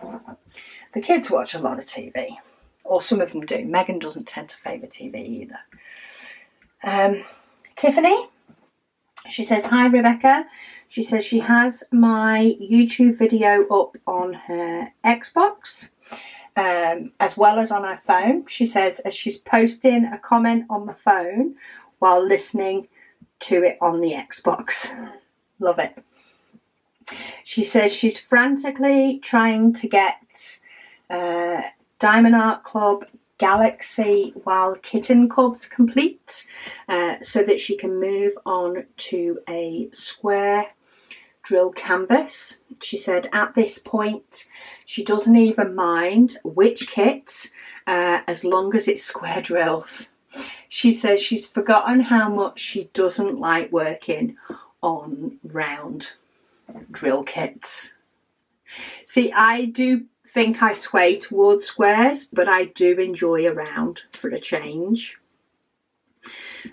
The kids watch a lot of TV, or some of them do. Megan doesn't tend to favour TV either. Tiffany, she says, hi Rebecca. She says she has my YouTube video up on her Xbox, as well as on her phone. She says as she's posting a comment on the phone while listening to it on the Xbox. Love it. She says she's frantically trying to get Diamond Art Club Galaxy Wild Kitten Cubs complete, so that she can move on to a square drill canvas. She said at this point she doesn't even mind which kit, as long as it's square drills. She says she's forgotten how much she doesn't like working on round drill kits. See, I do think I sway towards squares, but I do enjoy a round for a change.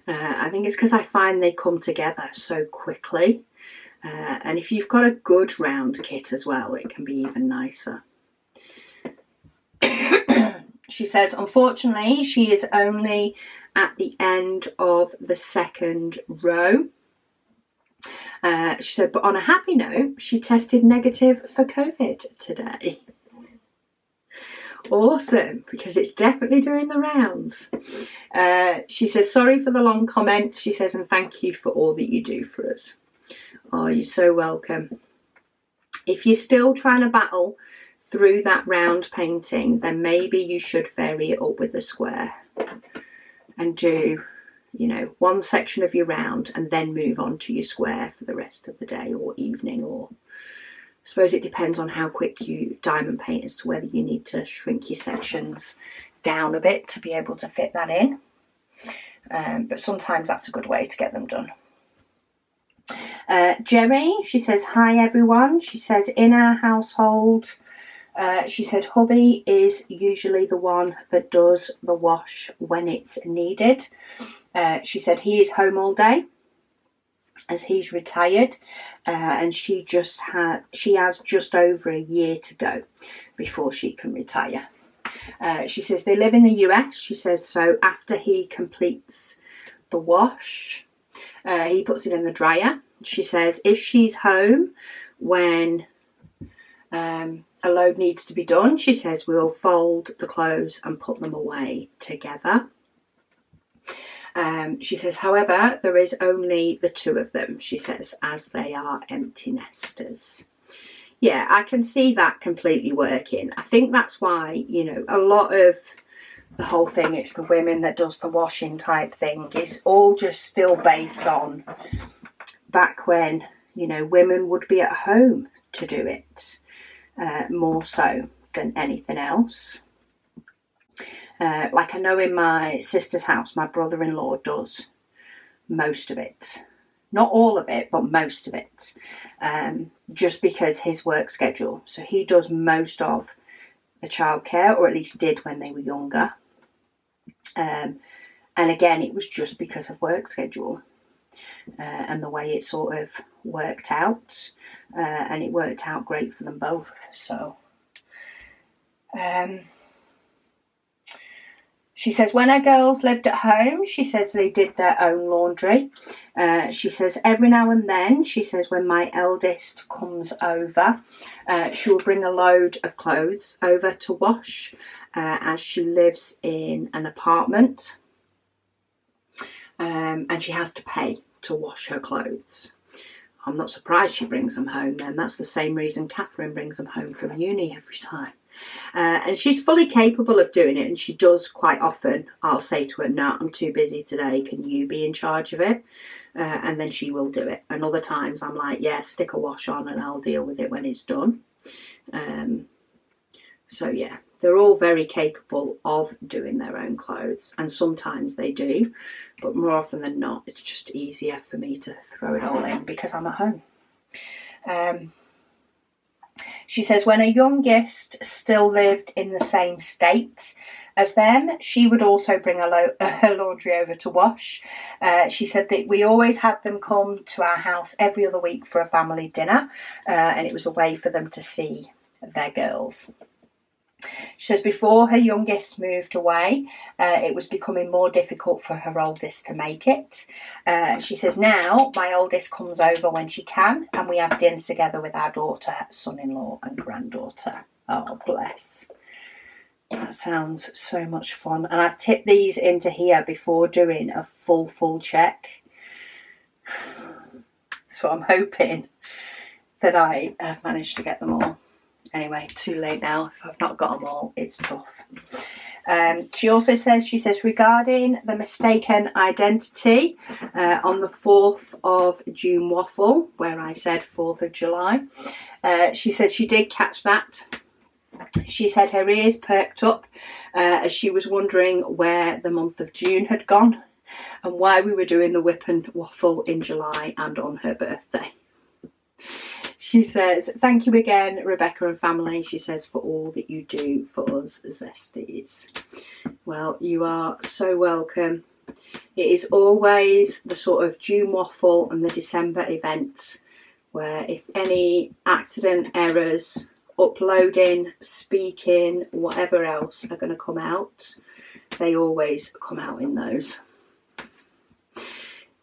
I think it's because I find they come together so quickly, and if you've got a good round kit as well, it can be even nicer. She says unfortunately she is only at the end of the second row. She said, but on a happy note, she tested negative for COVID today. Awesome, because it's definitely doing the rounds. She says, sorry for the long comment. She says, and thank you for all that you do for us. Oh, you're so welcome. If you're still trying to battle through that round painting, then maybe you should vary it up with the square and do, you know, one section of your round and then move on to your square for the rest of the day or evening, or I suppose it depends on how quick you diamond paint as to whether you need to shrink your sections down a bit to be able to fit that in. But sometimes that's a good way to get them done. Jerry, she says, hi everyone. She says in our household, she said hubby is usually the one that does the wash when it's needed. She said he is home all day as he's retired, and she has just over a year to go before she can retire. She says they live in the US. She says so after he completes the wash, he puts it in the dryer. She says if she's home when a load needs to be done, she says we'll fold the clothes and put them away together. She says, however, there is only the two of them, she says, as they are empty nesters. Yeah, I can see that completely working. I think that's why, you know, a lot of the whole thing, it's the women that does the washing type thing, is all just still based on back when, you know, women would be at home to do it, more so than anything else. Like I know in my sister's house, my brother-in-law does most of it. Not all of it, but most of it. Just because his work schedule. So he does most of the childcare, or at least did when they were younger. And again, it was just because of work schedule. And the way it sort of worked out. And it worked out great for them both. So... she says when her girls lived at home, she says they did their own laundry. She says every now and then, she says when my eldest comes over, she will bring a load of clothes over to wash, as she lives in an apartment. And she has to pay to wash her clothes. I'm not surprised she brings them home then. That's the same reason Catherine brings them home from uni every time. And she's fully capable of doing it, and she does quite often. I'll say to her, no, I'm too busy today, can you be in charge of it? And then she will do it. And other times I'm like, yeah, stick a wash on and I'll deal with it when it's done. So yeah, they're all very capable of doing their own clothes, and sometimes they do, but more often than not it's just easier for me to throw it all in because I'm at home. She says when her youngest still lived in the same state as them, she would also bring her laundry over to wash. She said that we always had them come to our house every other week for a family dinner, and it was a way for them to see their girls. She says before her youngest moved away, it was becoming more difficult for her oldest to make it. She says now my oldest comes over when she can, and we have dinner together with our daughter, son-in-law and granddaughter. Oh, bless. That sounds so much fun. And I've tipped these into here before doing a full check. So I'm hoping that I have managed to get them all. Anyway, too late now. If I've not got them all, it's tough. She also says, regarding the mistaken identity on the 4th of June waffle, where I said 4th of July, she said she did catch that. She said her ears perked up as she was wondering where the month of June had gone and why we were doing the WIP and Waffle in July and on her birthday. She says, thank you again, Rebecca and family, she says, for all that you do for us Zesties. Well, you are so welcome. It is always the sort of June waffle and the December events where if any accident errors, uploading, speaking, whatever else are going to come out, they always come out in those.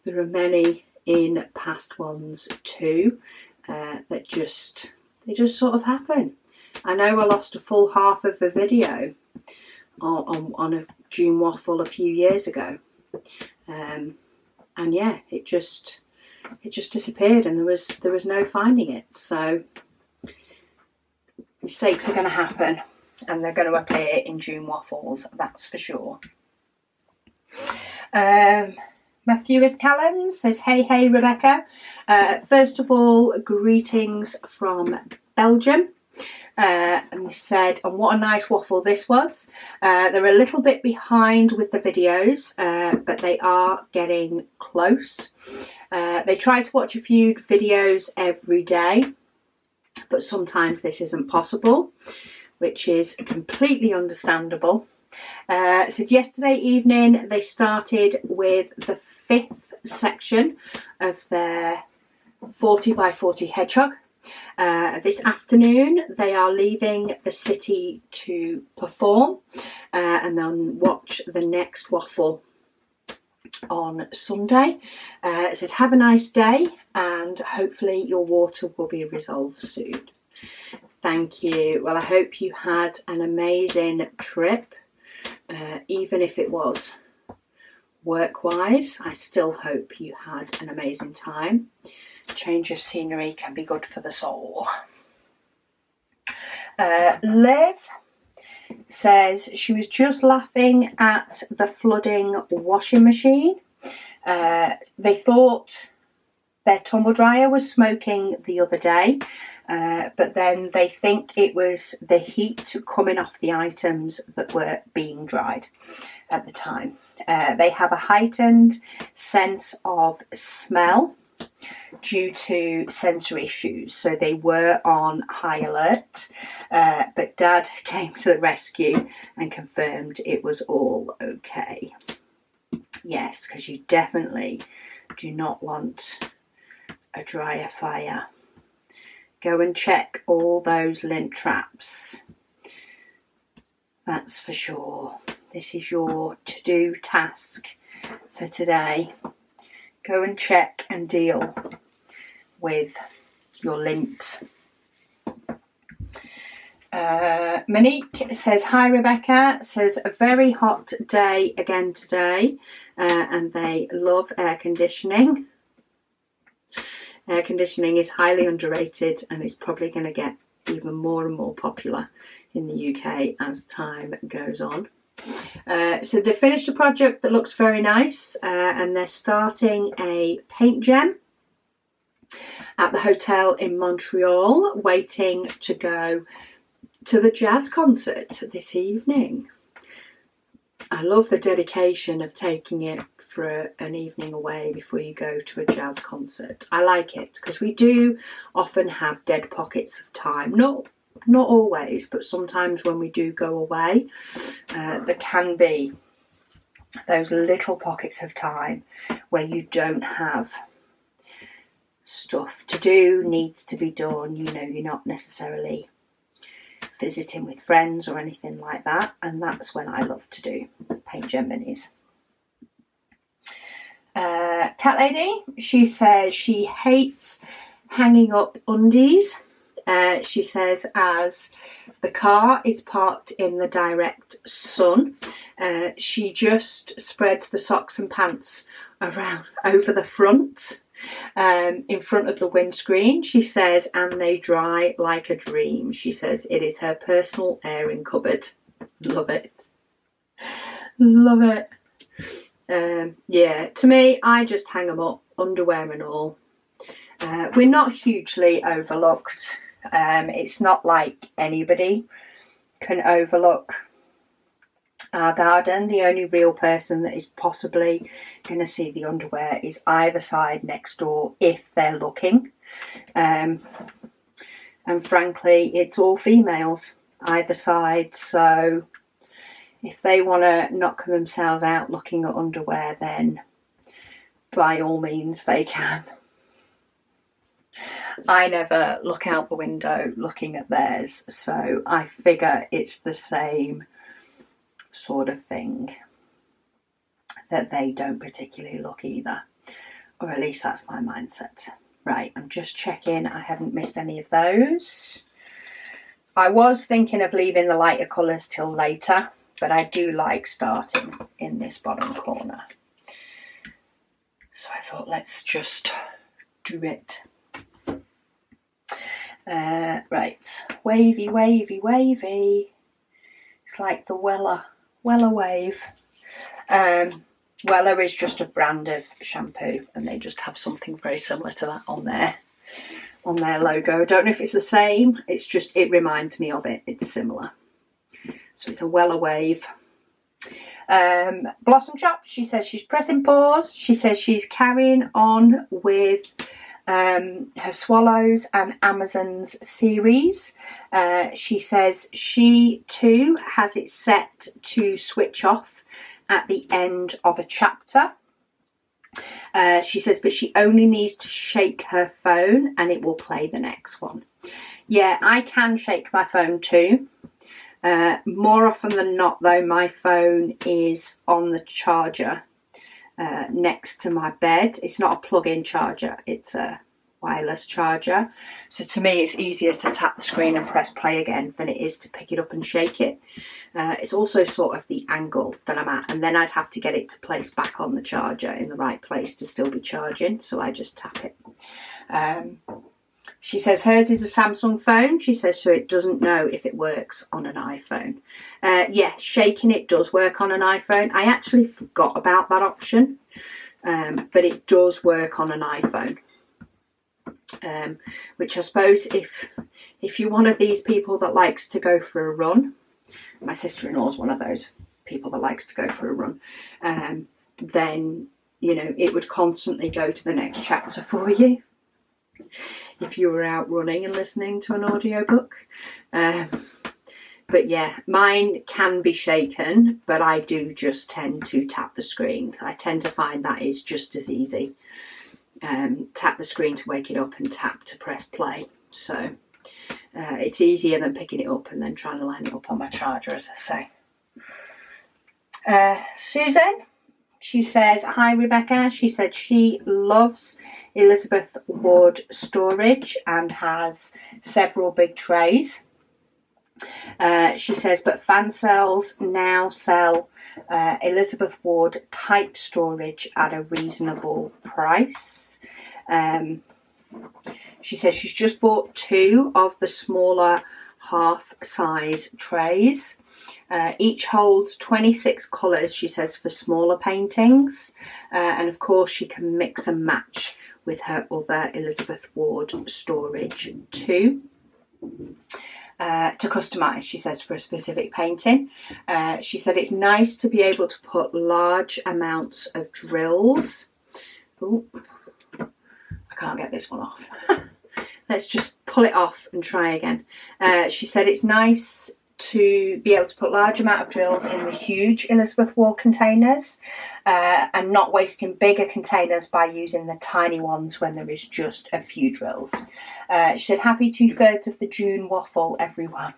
There are many in past ones too that just sort of happen. I know I lost a full half of a video on a June waffle a few years ago, and yeah, it just disappeared, and there was no finding it. So mistakes are going to happen, and they're going to appear in June waffles, that's for sure. Matthew Callens says, hey Rebecca. First of all, greetings from Belgium. And they said, and what a nice waffle this was. They're a little bit behind with the videos, but they are getting close. They try to watch a few videos every day, but sometimes this isn't possible, which is completely understandable. Said yesterday evening they started with the 5th section of their 40 by 40 hedgehog. This afternoon they are leaving the city to perform, and then watch the next waffle on Sunday. Said have a nice day, and hopefully your water will be resolved soon. Thank you. Well, I hope you had an amazing trip, even if it was work-wise. I still hope you had an amazing time. Change of scenery can be good for the soul. Liv says she was just laughing at the flooding washing machine. They thought their tumble dryer was smoking the other day, but then they think it was the heat coming off the items that were being dried at the time. They have a heightened sense of smell due to sensory issues, so they were on high alert, but Dad came to the rescue and confirmed it was all okay. Yes, because you definitely do not want a dryer fire. Go and check all those lint traps, that's for sure. This is your to-do task for today. Go and check and deal with your lint. Monique says, hi Rebecca, says a very hot day again today, and they love air conditioning. Air conditioning is highly underrated, and it's probably going to get even more and more popular in the UK as time goes on. So they finished a project that looks very nice, and they're starting a paint gem at the hotel in Montreal, waiting to go to the jazz concert this evening. I love the dedication of taking it for an evening away before you go to a jazz concert. I like it because we do often have dead pockets of time. Not always, but sometimes when we do go away, there can be those little pockets of time where you don't have stuff to do, needs to be done. You know, you're not necessarily visiting with friends or anything like that, and that's when I love to do paint gem minis. Cat Lady, she says she hates hanging up undies. She says as the car is parked in the direct sun, she just spreads the socks and pants around over the front, in front of the windscreen, she says, and they dry like a dream. She says it is her personal airing cupboard. Love it. Love it. Yeah, to me, I just hang them up, underwear and all. We're not hugely overlooked. It's not like anybody can overlook our garden. The only real person that is possibly going to see the underwear is either side next door if they're looking. And frankly, it's all females either side. So if they want to knock themselves out looking at underwear, then by all means they can. I never look out the window looking at theirs, so I figure it's the same sort of thing, that they don't particularly look either, or at least that's my mindset. Right, I'm just checking I haven't missed any of those. I was thinking of leaving the lighter colours till later, but I do like starting in this bottom corner, so I thought let's just do it. Right, wavy, wavy, wavy. It's like the Weller wave. Weller is just a brand of shampoo, and they just have something very similar to that on their logo. I don't know if it's the same. It's just, it reminds me of it. It's similar. So it's a Weller wave. Blossom Chop, she says she's pressing pause. She says she's carrying on with her Swallows and Amazons series. She says she too has it set to switch off at the end of a chapter. She says, but she only needs to shake her phone and it will play the next one. Yeah, I can shake my phone too. More often than not though, my phone is on the charger next to my bed. It's not a plug-in charger, it's a wireless charger. So to me it's easier to tap the screen and press play again than it is to pick it up and shake it. It's also sort of the angle that I'm at, and then I'd have to get it to place back on the charger in the right place to still be charging, so I just tap it. She says hers is a Samsung phone. She says so it doesn't know if it works on an iPhone. Yeah, shaking it does work on an iPhone. I actually forgot about that option, but it does work on an iPhone. Which I suppose if you're one of these people that likes to go for a run, my sister-in-law is one of those people that likes to go for a run, then you know it would constantly go to the next chapter for you if you were out running and listening to an audiobook. But yeah, mine can be shaken, but I do just tend to tap the screen. I tend to find that is just as easy. Tap the screen to wake it up and tap to press play. So it's easier than picking it up and then trying to line it up on my charger, as I say. Susan, she says, hi Rebecca. She said she loves Elizabeth Ward storage and has several big trays. She says, but fan sales now sell Elizabeth Ward type storage at a reasonable price. She says she's just bought 2 of the smaller half size trays. Each holds 26 colours, she says, for smaller paintings. And of course she can mix and match with her other Elizabeth Ward storage too. to customise, she says, for a specific painting. She said it's nice to be able to put large amounts of drills. Ooh, I can't get this one off. Let's just pull it off and try again. She said it's nice to be able to put large amount of drills in the huge Elizabeth Wall containers and not wasting bigger containers by using the tiny ones when there is just a few drills. She said, happy 2/3 of the June waffle, everyone,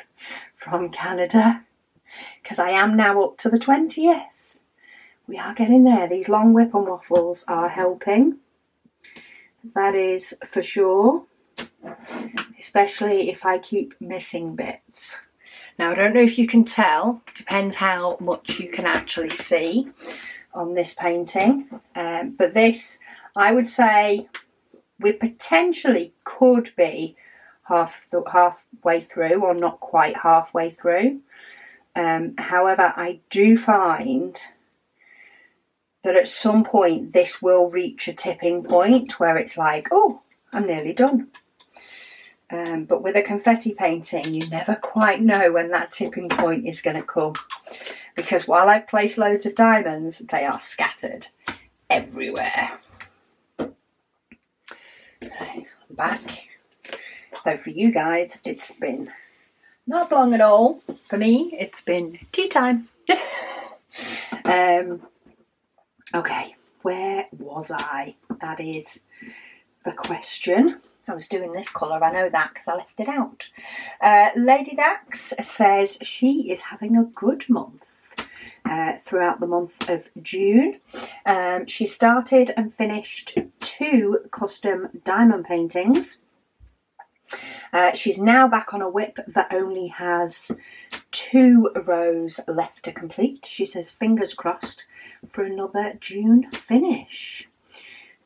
from Canada, because I am now up to the 20th. We are getting there. These long WIP and waffles are helping. That is for sure, especially if I keep missing bits. Now, I don't know if you can tell, depends how much you can actually see on this painting, but this, I would say, we potentially could be halfway through, or not quite halfway through. However, I do find that at some point this will reach a tipping point where it's like, oh, I'm nearly done. But with a confetti painting, you never quite know when that tipping point is going to come. Because while I've placed loads of diamonds, they are scattered everywhere. Okay, I'm back. So for you guys, it's been not long at all. For me, it's been tea time. Okay, where was I? That is the question. I was doing this colour, I know that because I left it out. Lady Dax says she is having a good month throughout the month of June. She started and finished 2 custom diamond paintings. She's now back on a WIP that only has 2 rows left to complete. She says fingers crossed for another June finish.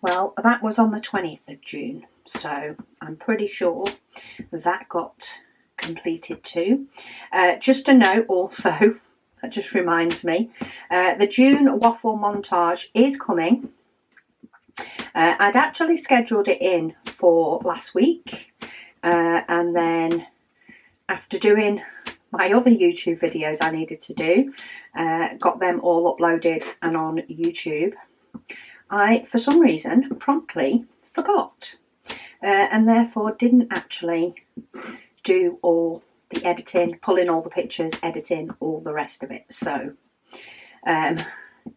Well, that was on the 20th of June. So I'm pretty sure that got completed too. Just a note also, that just reminds me, the June waffle montage is coming. I'd actually scheduled it in for last week, and then after doing my other YouTube videos I needed to do, got them all uploaded and on YouTube, I, for some reason, promptly forgot. And therefore didn't actually do all the editing, pulling all the pictures, editing, all the rest of it. So I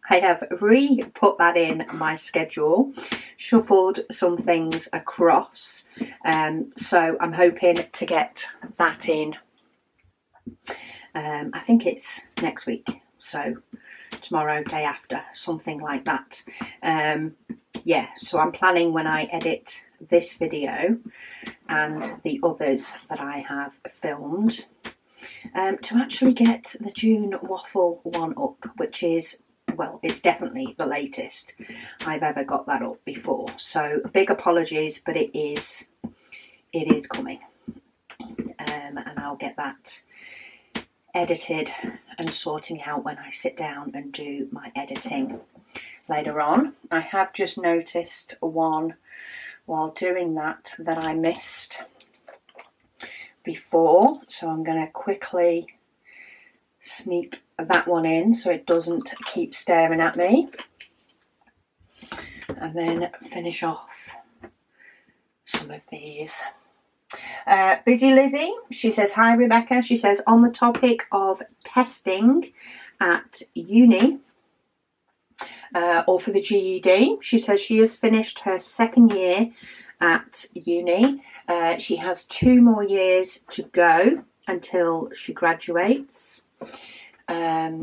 have re-put that in my schedule, shuffled some things across. So I'm hoping to get that in. I think it's next week. So tomorrow, day after, something like that. Yeah, so I'm planning when I edit this video and the others that I have filmed to actually get the June waffle one up, which is, well, it's definitely the latest I've ever got that up before. So big apologies, but it is coming, and I'll get that edited and sorting out when I sit down and do my editing later on. I have just noticed one while doing that I missed before, so I'm going to quickly sneak that one in so it doesn't keep staring at me, and then finish off some of these. Busy Lizzie, she says, hi Rebecca. She says, on the topic of testing at uni, or for the GED, she says she has finished her 2nd year at uni. She has 2 more years to go until she graduates.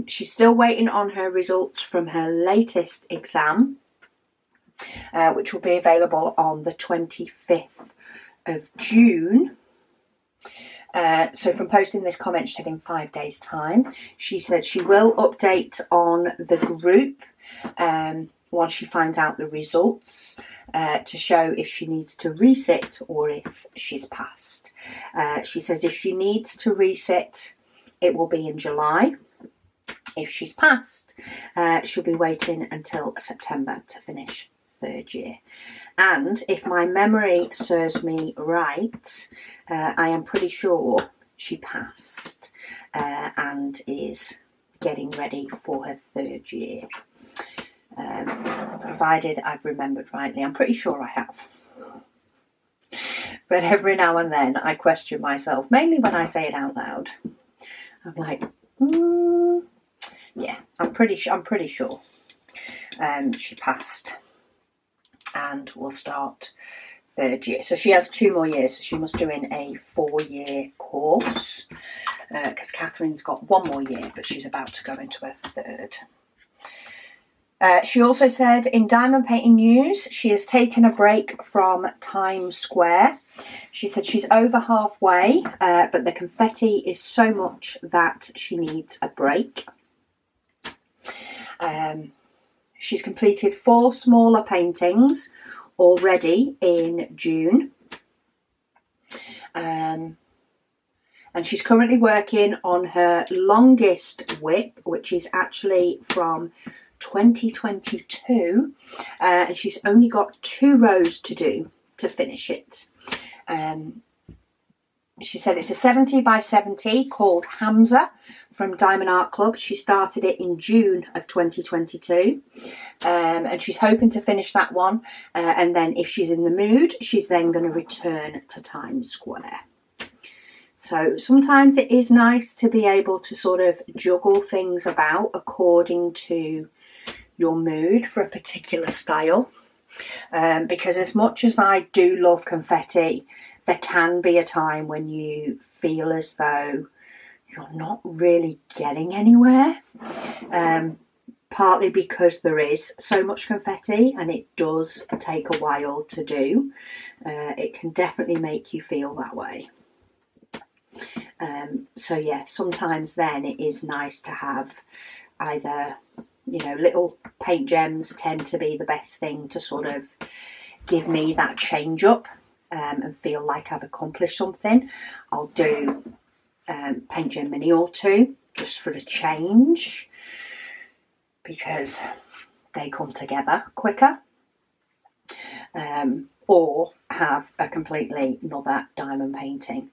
She's still waiting on her results from her latest exam, which will be available on the 25th of June. So from posting this comment, she said in 5 days time. She said she will update on the group once she finds out the results, to show if she needs to resit or if she's passed. She says if she needs to resit, it will be in July. If she's passed, she'll be waiting until September to finish 3rd year. And if my memory serves me right, I am pretty sure she passed and is getting ready for her 3rd year. Provided I've remembered rightly. I'm pretty sure I have. But every now and then I question myself, mainly when I say it out loud. I'm like, yeah, I'm pretty sure she passed and will start 3rd year. So she has 2 more years, so she must do in a 4-year course, because Catherine's got 1 more year, but she's about to go into her 3rd. She also said in diamond painting news, she has taken a break from Times Square. She said she's over halfway, but the confetti is so much that she needs a break. She's completed 4 smaller paintings already in June. And she's currently working on her longest WIP, which is actually from 2022, and she's only got 2 rows to do to finish it. She said it's a 70 by 70 called Hamza from Diamond Art Club. She started it in June of 2022, and she's hoping to finish that one, and then if she's in the mood, she's then going to return to Times Square. So sometimes it is nice to be able to sort of juggle things about according to your mood for a particular style, because as much as I do love confetti, there can be a time when you feel as though you're not really getting anywhere, partly because there is so much confetti and it does take a while to do. It can definitely make you feel that way. So yeah, sometimes then it is nice to have either, you know, little paint gems tend to be the best thing to sort of give me that change up and feel like I've accomplished something. I'll do paint gem mini or 2 just for a change because they come together quicker, or have a completely another diamond painting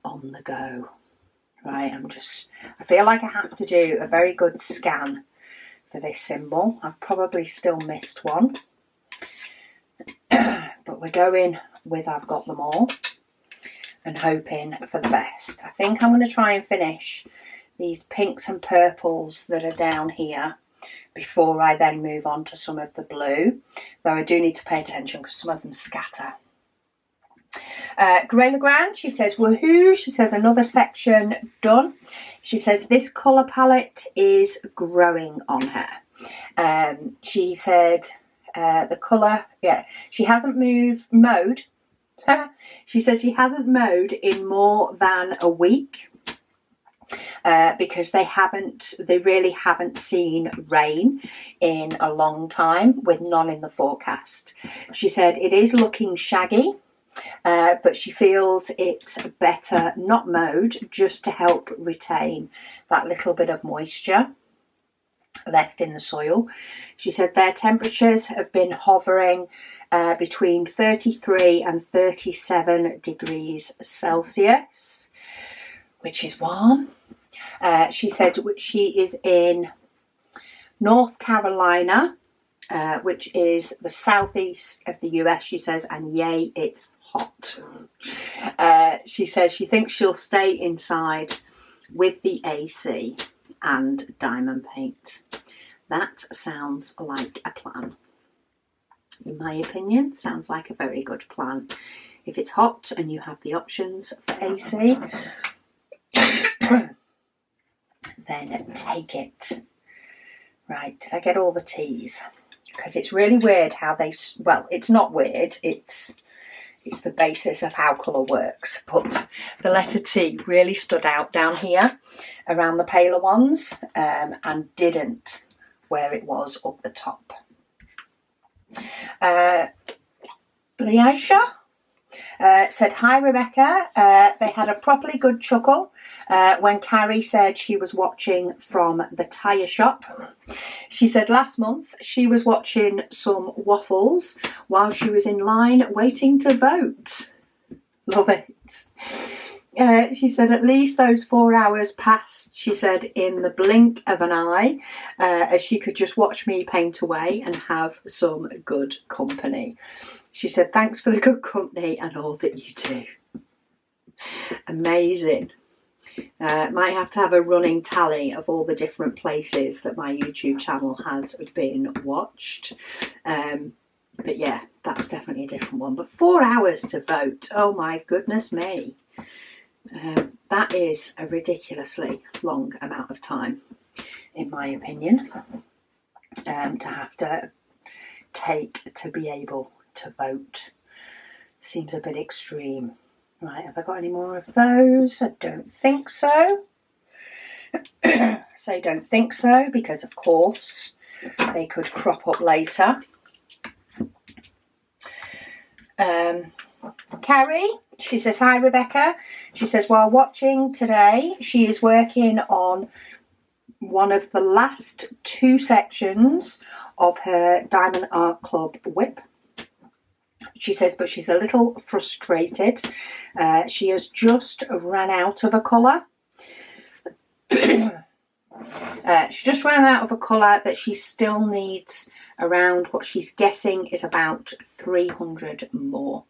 on the go. Right, I feel like I have to do a very good scan for this symbol. I've probably still missed one, but we're going with I've got them all and hoping for the best. I think I'm going to try and finish these pinks and purples that are down here before I then move on to some of the blue, though I do need to pay attention because some of them scatter. Grey Legrand, she says, woohoo. She says another section done. She says this colour palette is growing on her. She said the colour, yeah, she hasn't mowed. She says she hasn't mowed in more than a week because they really haven't seen rain in a long time, with none in the forecast. She said it is looking shaggy. But she feels it's better not mowed just to help retain that little bit of moisture left in the soil. She said their temperatures have been hovering between 33 and 37 degrees Celsius, which is warm. She said she is in North Carolina, which is the southeast of the US, she says, and yay, it's hot. She says she thinks she'll stay inside with the AC and diamond paint. That sounds like a plan. In my opinion, sounds like a very good plan. If it's hot and you have the options for AC, then take it. Right, did I get all the T's? Because it's really weird how they, well, it's not weird, it's the basis of how colour works, but the letter T really stood out down here around the paler ones, and didn't where it was up the top. Leisha said, hi Rebecca, they had a properly good chuckle when Carrie said she was watching from the tyre shop. She said last month she was watching some waffles while she was in line waiting to vote. Love it. She said at least those 4 hours passed, she said, in the blink of an eye, as she could just watch me paint away and have some good company. She said, thanks for the good company and all that you do. Amazing. Might have to have a running tally of all the different places that my YouTube channel has been watched. But yeah, that's definitely a different one. But 4 hours to vote, oh my goodness me. That is a ridiculously long amount of time, in my opinion, to have to take to be able to vote. Seems a bit extreme. Right, have I got any more of those? I don't think so. Say don't think so because, of course, they could crop up later. Carrie, she says, hi Rebecca. She says, while watching today, she is working on one of the last 2 sections of her Diamond Art Club WIP. She says, but she's a little frustrated. She has just ran out of a colour. She just ran out of a colour that she still needs around what she's guessing is about 300 more.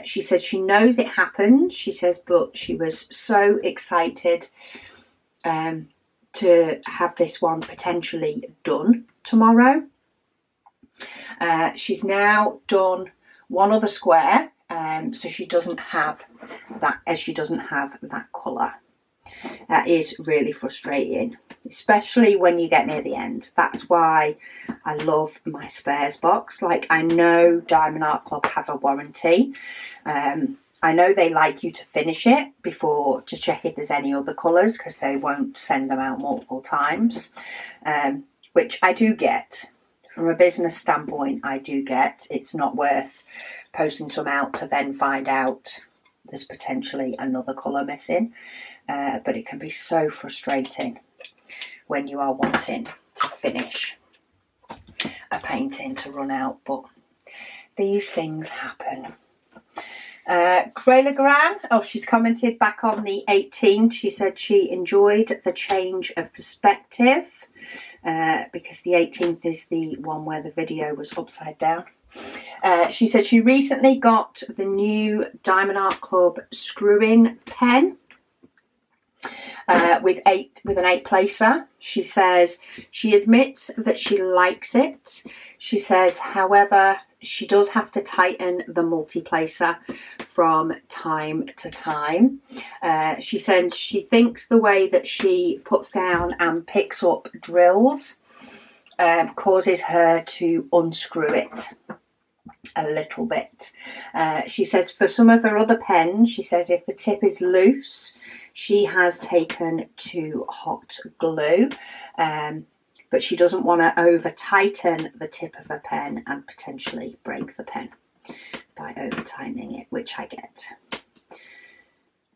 She says she knows it happened. She says, but she was so excited to have this one potentially done tomorrow. She's now done one other square, so she doesn't have that, as she doesn't have that colour. That is really frustrating, especially when you get near the end. That's why I love my spares box. Like, I know Diamond Art Club have a warranty. I know they like you to finish it before to check if there's any other colours, because they won't send them out multiple times, which I do get. From a business standpoint, I do get. It's not worth posting some out to then find out there's potentially another colour missing. But it can be so frustrating when you are wanting to finish a painting to run out. But these things happen. Crayla Gran, oh, she's commented back on the 18th. She said she enjoyed the change of perspective. Because the 18th is the one where the video was upside down. She said she recently got the new Diamond Art Club screw-in pen with an 8 placer. She says she admits that she likes it. She says, however, she does have to tighten the multiplacer from time to time. She says she thinks the way that she puts down and picks up drills causes her to unscrew it a little bit. She says for some of her other pens, she says if the tip is loose, she has taken to hot glue. But she doesn't want to over tighten the tip of her pen and potentially break the pen by over tightening it, which I get.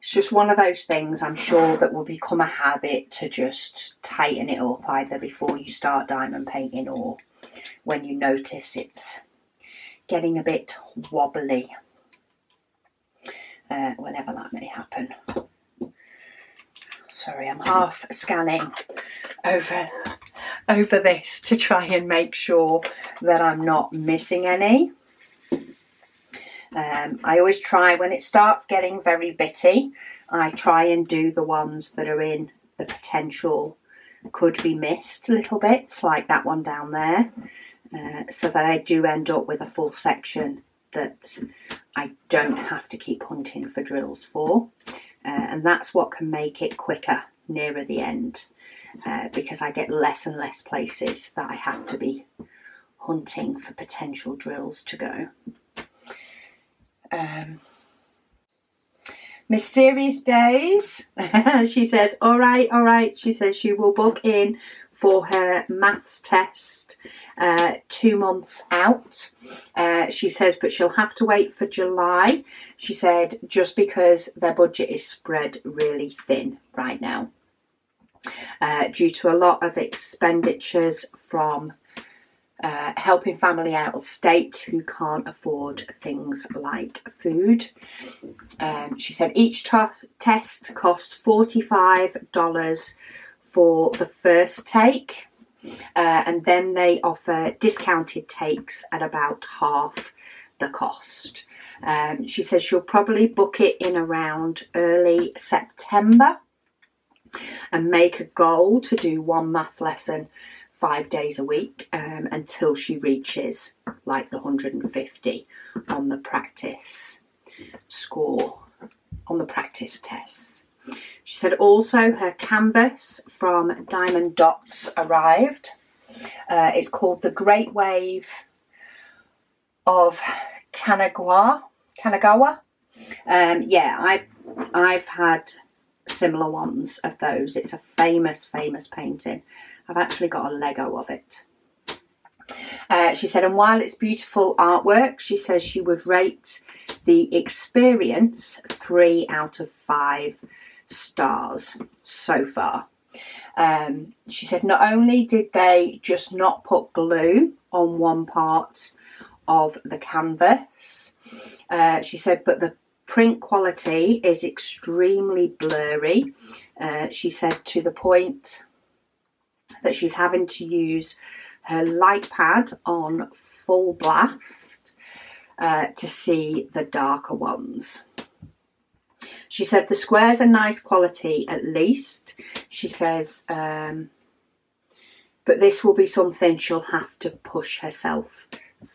It's just one of those things, I'm sure, that will become a habit to just tighten it up either before you start diamond painting or when you notice it's getting a bit wobbly, whenever that may happen. Sorry, I'm half scanning over this to try and make sure that I'm not missing any. I always try, when it starts getting very bitty, I try and do the ones that are in the potential could be missed little bits, like that one down there, so that I do end up with a full section that I don't have to keep hunting for drills for. And that's what can make it quicker nearer the end, because I get less and less places that I have to be hunting for potential drills to go. Mysterious Days, she says, all right. She says she will book in for her maths test 2 months out. She says, but she'll have to wait for July. She said, just because their budget is spread really thin right now, due to a lot of expenditures from helping family out of state who can't afford things like food. She said each test costs $45 for the first take, and then they offer discounted takes at about half the cost. She says she'll probably book it in around early September and make a goal to do one math lesson 5 days a week until she reaches like the 150 on the practice score, on the practice tests. She said also her canvas from Diamond Dots arrived. It's called The Great Wave of Kanagawa. Yeah, I've had similar ones of those. It's a famous painting. I've actually got a Lego of it. She said, and while it's beautiful artwork, she says she would rate the experience 3 out of 5 stars so far. She said not only did they just not put glue on one part of the canvas, she said, but the print quality is extremely blurry. She said to the point that she's having to use her light pad on full blast to see the darker ones. She said the squares are nice quality at least. She says, but this will be something she'll have to push herself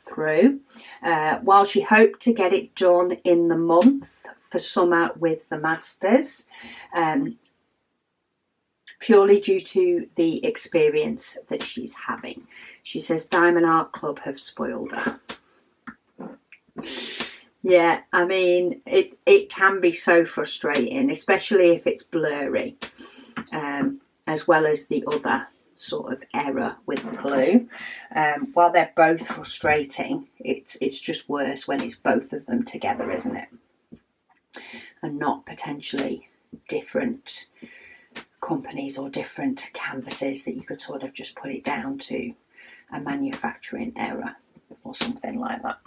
through. While she hoped to get it done in the month for summer with the masters, purely due to the experience that she's having. She says Diamond Art Club have spoiled her. Yeah, I mean, it can be so frustrating, especially if it's blurry, as well as the other sort of error with the glue. While they're both frustrating, it's just worse when it's both of them together, isn't it? And not potentially different companies or different canvases that you could sort of just put it down to a manufacturing error or something like that.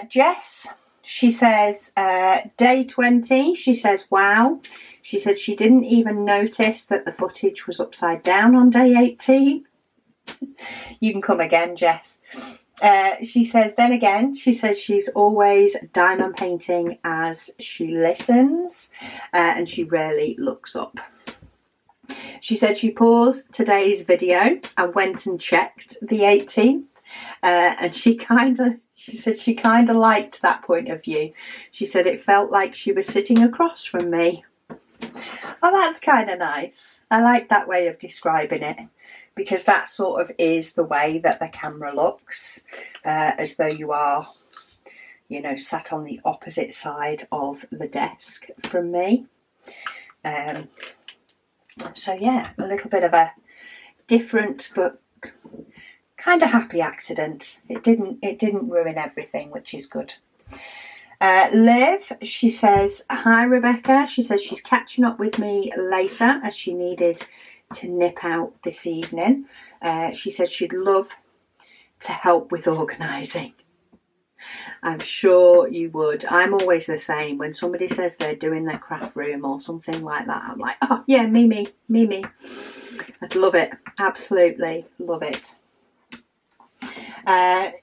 Jess, she says, day 20, she says, wow. She said she didn't even notice that the footage was upside down on day 18. You can come again, Jess. She says, then again, she says she's always diamond painting as she listens, and she rarely looks up. She said she paused today's video and went and checked the 18th, and she said she kind of liked that point of view. She said it felt like she was sitting across from me. Oh, that's kind of nice. I like that way of describing it, because that sort of is the way that the camera looks, as though you are, you know, sat on the opposite side of the desk from me. So yeah, a little bit of a different but kind of happy accident. It didn't ruin everything, which is good. Liv, she says, hi Rebecca. She says she's catching up with me later as she needed to nip out this evening. She said she'd love to help with organising. I'm sure you would. I'm always the same. When somebody says they're doing their craft room or something like that, I'm like, oh yeah, me. I'd love it. Absolutely love it.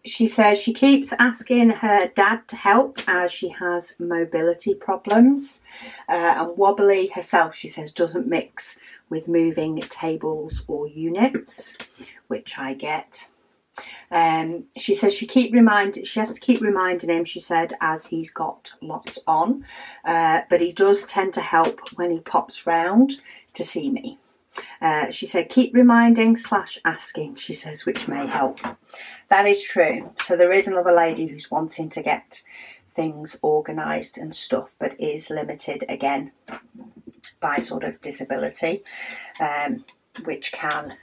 She says she keeps asking her dad to help as she has mobility problems, and wobbly herself, she says, doesn't mix with moving tables or units, which I get. She says she has to keep reminding him, she said, as he's got lots on, but he does tend to help when he pops round to see me. She said keep reminding / asking, she says, which may help. That is true. So there is another lady who's wanting to get things organised and stuff, but is limited again by sort of disability, which can,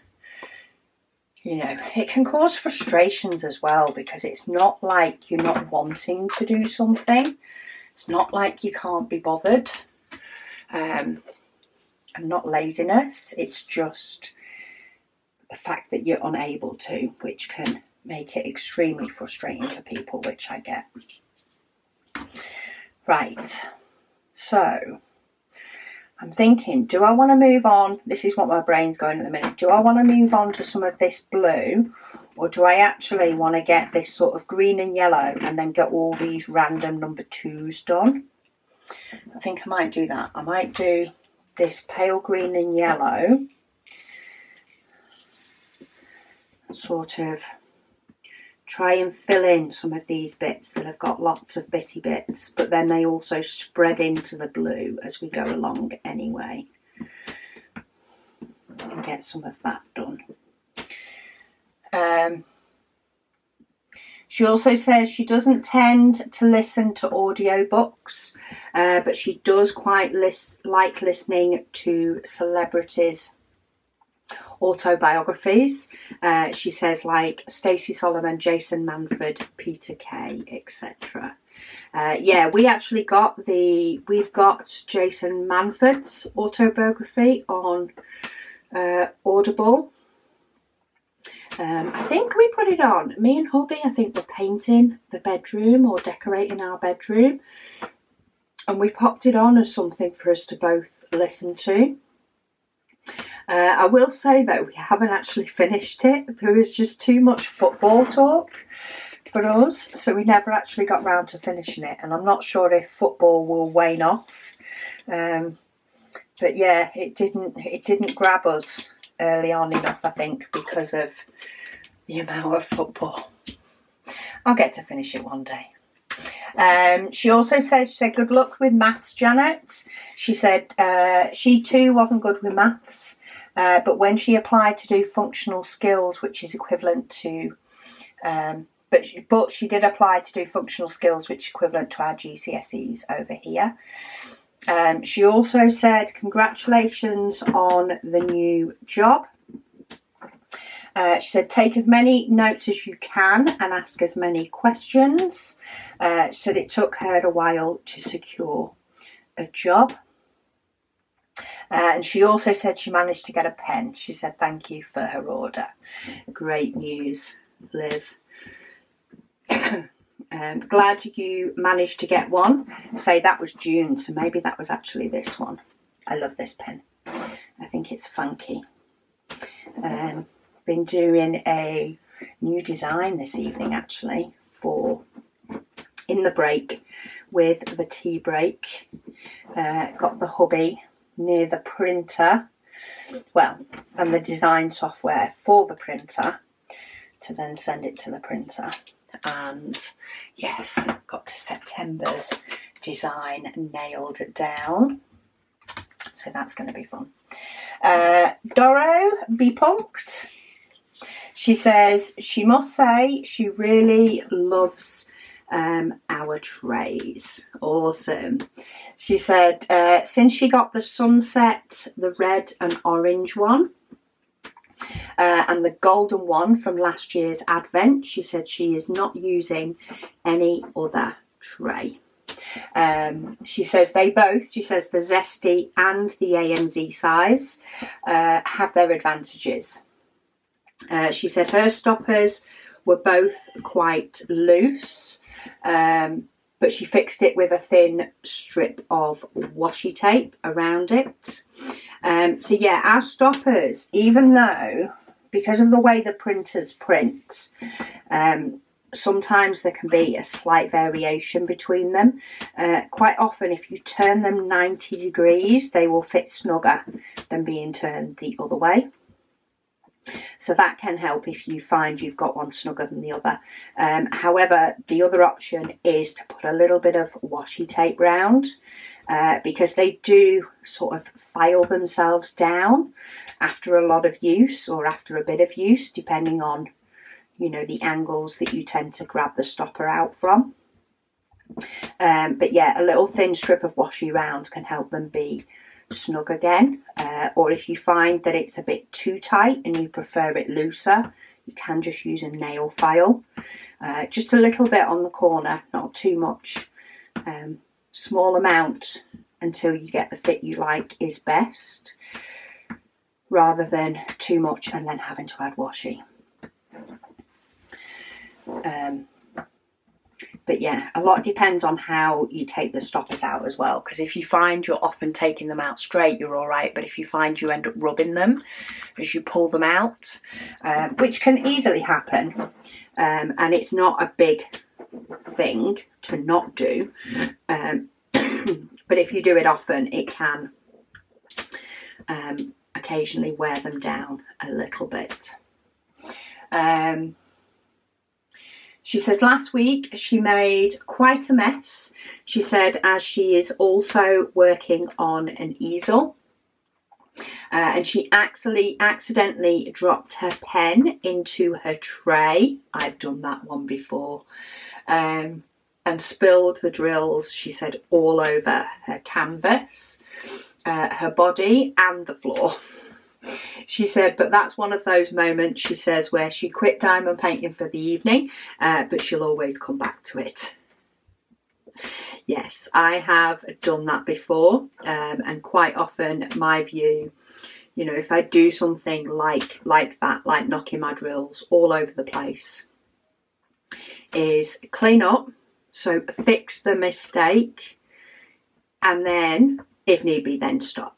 you know, it can cause frustrations as well, because it's not like you're not wanting to do something. It's not like you can't be bothered. And not laziness, it's just the fact that you're unable to, which can make it extremely frustrating for people, which I get. Right, so I'm thinking, do I want to move on? This is what my brain's going at the minute. Do I want to move on to some of this blue, or do I actually want to get this sort of green and yellow and then get all these random number 2s done? I think I might do that. I might do this pale green and yellow, sort of try and fill in some of these bits that have got lots of bitty bits, but then they also spread into the blue as we go along anyway, and get some of that done. She also says she doesn't tend to listen to audiobooks, but she does quite like listening to celebrities' autobiographies. She says like Stacey Solomon, Jason Manford, Peter Kay, etc. Yeah, we've got Jason Manford's autobiography on Audible. I think we put it on. Me and hubby, I think, were painting the bedroom or decorating our bedroom, and we popped it on as something for us to both listen to. I will say though, we haven't actually finished it. There was just too much football talk for us, so we never actually got round to finishing it, and I'm not sure if football will wane off. But yeah, it didn't grab us early on enough, I think, because of the amount of football. I'll get to finish it one day. She also said good luck with maths, Janet. She said she too wasn't good with maths, but when she applied to do functional skills, which is equivalent to but she did apply to do functional skills, which is equivalent to our GCSEs over here. She also said congratulations on the new job. She said take as many notes as you can and ask as many questions. She said it took her a while to secure a job. And she also said she managed to get a pen. She said thank you for her order. Great news, Liv. Glad you managed to get one. Say that was June, so maybe that was actually this one. I love this pen. I think it's funky. Been doing a new design this evening actually for in the break with the tea break. Got the hubby near the printer, well, and the design software for the printer to then send it to the printer. And yes, got to September's design nailed down, so that's going to be fun. Doro be punked. She says she must say she really loves our trays. Awesome. She said since she got the sunset, the red and orange one, and the golden one from last year's advent, she said she is not using any other tray. She says they both, she says the Zesty and the ANZ size have their advantages. She said her stoppers were both quite loose, but she fixed it with a thin strip of washi tape around it. So yeah, our stoppers, even though, because of the way the printers print, sometimes there can be a slight variation between them. Quite often, if you turn them 90 degrees, they will fit snugger than being turned the other way. So that can help if you find you've got one snugger than the other. However, the other option is to put a little bit of washi tape round, because they do sort of file themselves down after a lot of use or after a bit of use, depending on, you know, the angles that you tend to grab the stopper out from. But yeah, a little thin strip of washi round can help them be snug again. Or if you find that it's a bit too tight and you prefer it looser, you can just use a nail file. Just a little bit on the corner, not too much. Small amount until you get the fit you like is best. rather than too much and then having to add washi. But yeah, a lot depends on how you take the stoppers out as well, because if you find you're often taking them out straight, you're all right, but if you find you end up rubbing them as you pull them out, which can easily happen, and it's not a big thing to not do, but if you do it often, it can occasionally wear them down a little bit. She says last week she made quite a mess. She said, as she is also working on an easel, and she accidentally dropped her pen into her tray. I've done that one before. And spilled the drills, she said, all over her canvas, her body and the floor. She said, but that's one of those moments, she says, where she quit diamond painting for the evening, but she'll always come back to it. Yes, I have done that before, and quite often my view, you know, if I do something like that, like knocking my drills all over the place, is clean up, so fix the mistake, and then, if need be, then stop.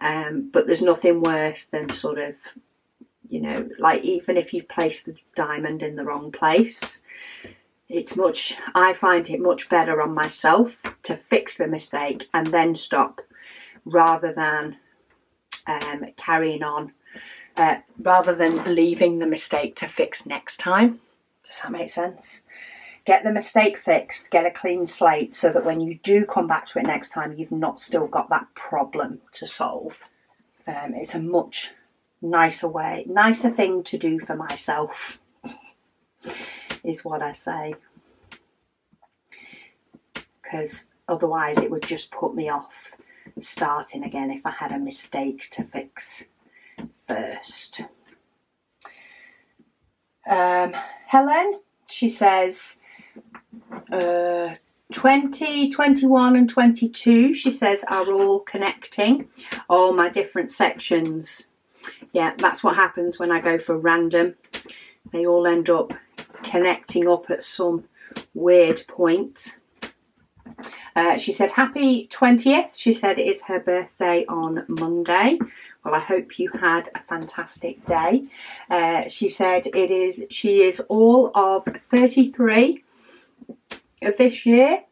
But there's nothing worse than sort of, you know, like even if you've placed the diamond in the wrong place, I find it much better on myself to fix the mistake and then stop, rather than carrying on, rather than leaving the mistake to fix next time. Does that make sense? Get the mistake fixed, get a clean slate, so that when you do come back to it next time, you've not still got that problem to solve. It's a much nicer thing to do for myself, is what I say. Because otherwise it would just put me off starting again if I had a mistake to fix first. Helen, she says, 20, 21 and 22, she says, are all connecting, all my different sections. Yeah, that's what happens when I go for random. They all end up connecting up at some weird point. She said, happy 20th. She said it's her birthday on Monday. Well, I hope you had a fantastic day. She said she is all of 33 of this year,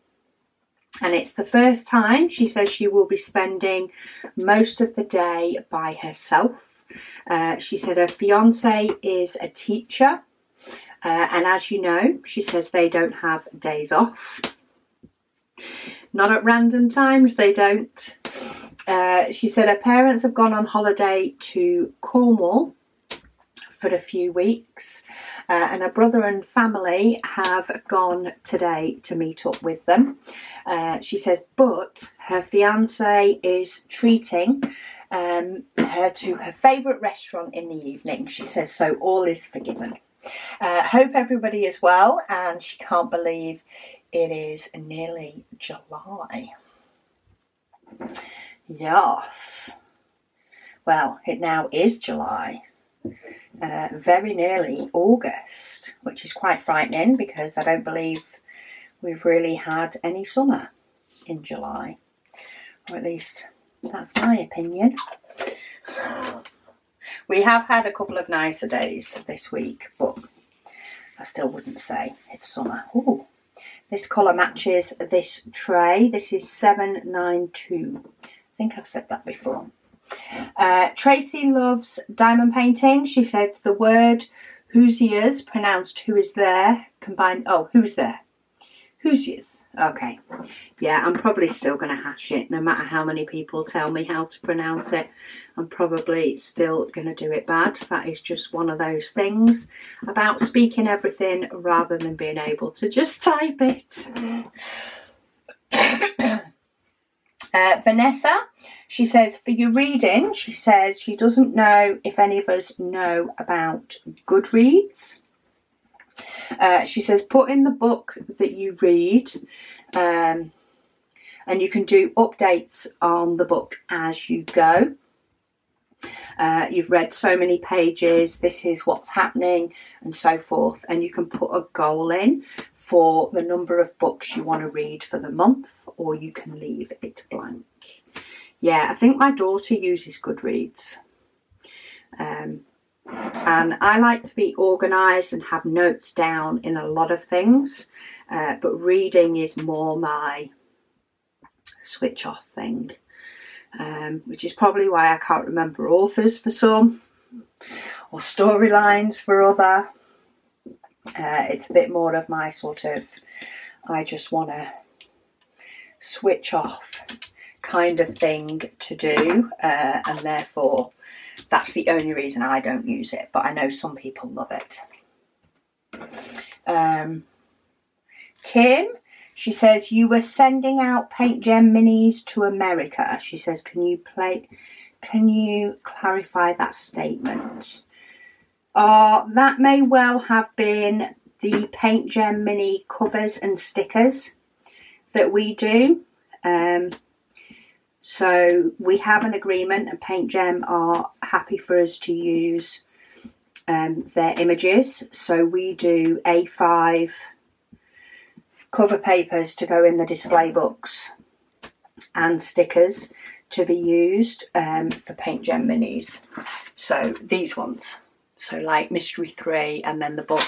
and it's the first time she says she will be spending most of the day by herself. She said her fiance is a teacher, and as you know, she says they don't have days off. Not at random times, they don't. She said her parents have gone on holiday to Cornwall for a few weeks, and her brother and family have gone today to meet up with them. She says, but her fiance is treating her to her favourite restaurant in the evening. She says, so all is forgiven. Hope everybody is well, and she can't believe it is nearly July. Yes. Well, it now is July. Very nearly August, which is quite frightening because I don't believe we've really had any summer in July, or at least that's my opinion. We have had a couple of nicer days this week, but I still wouldn't say it's summer. Ooh, this colour matches this tray. This is 792. I think I've said that before. Tracy loves diamond painting. She said the word Hoosiers, pronounced who is there, combined, oh, who's there? Hoosiers. Okay. Yeah, I'm probably still going to hash it. No matter how many people tell me how to pronounce it, I'm probably still going to do it bad. That is just one of those things about speaking everything rather than being able to just type it. Vanessa, she says, for your reading, she says she doesn't know if any of us know about Goodreads. She says, put in the book that you read, and you can do updates on the book as you go. You've read so many pages, this is what's happening, and so forth. And you can put a goal in for the number of books you want to read for the month, or you can leave it blank. Yeah, I think my daughter uses Goodreads. And I like to be organised and have notes down in a lot of things, but reading is more my switch off thing, which is probably why I can't remember authors for some, or storylines for other. It's a bit more of my sort of, I just want to switch off kind of thing to do, and therefore that's the only reason I don't use it, but I know some people love it. Kim, she says, you were sending out Paint Gem minis to America. She says, can you clarify that statement? That may well have been the Paint Gem mini covers and stickers that we do. So we have an agreement, and Paint Gem are happy for us to use their images. So we do A5 cover papers to go in the display books and stickers to be used for Paint Gem minis. So these ones, so like Mystery 3, and then the book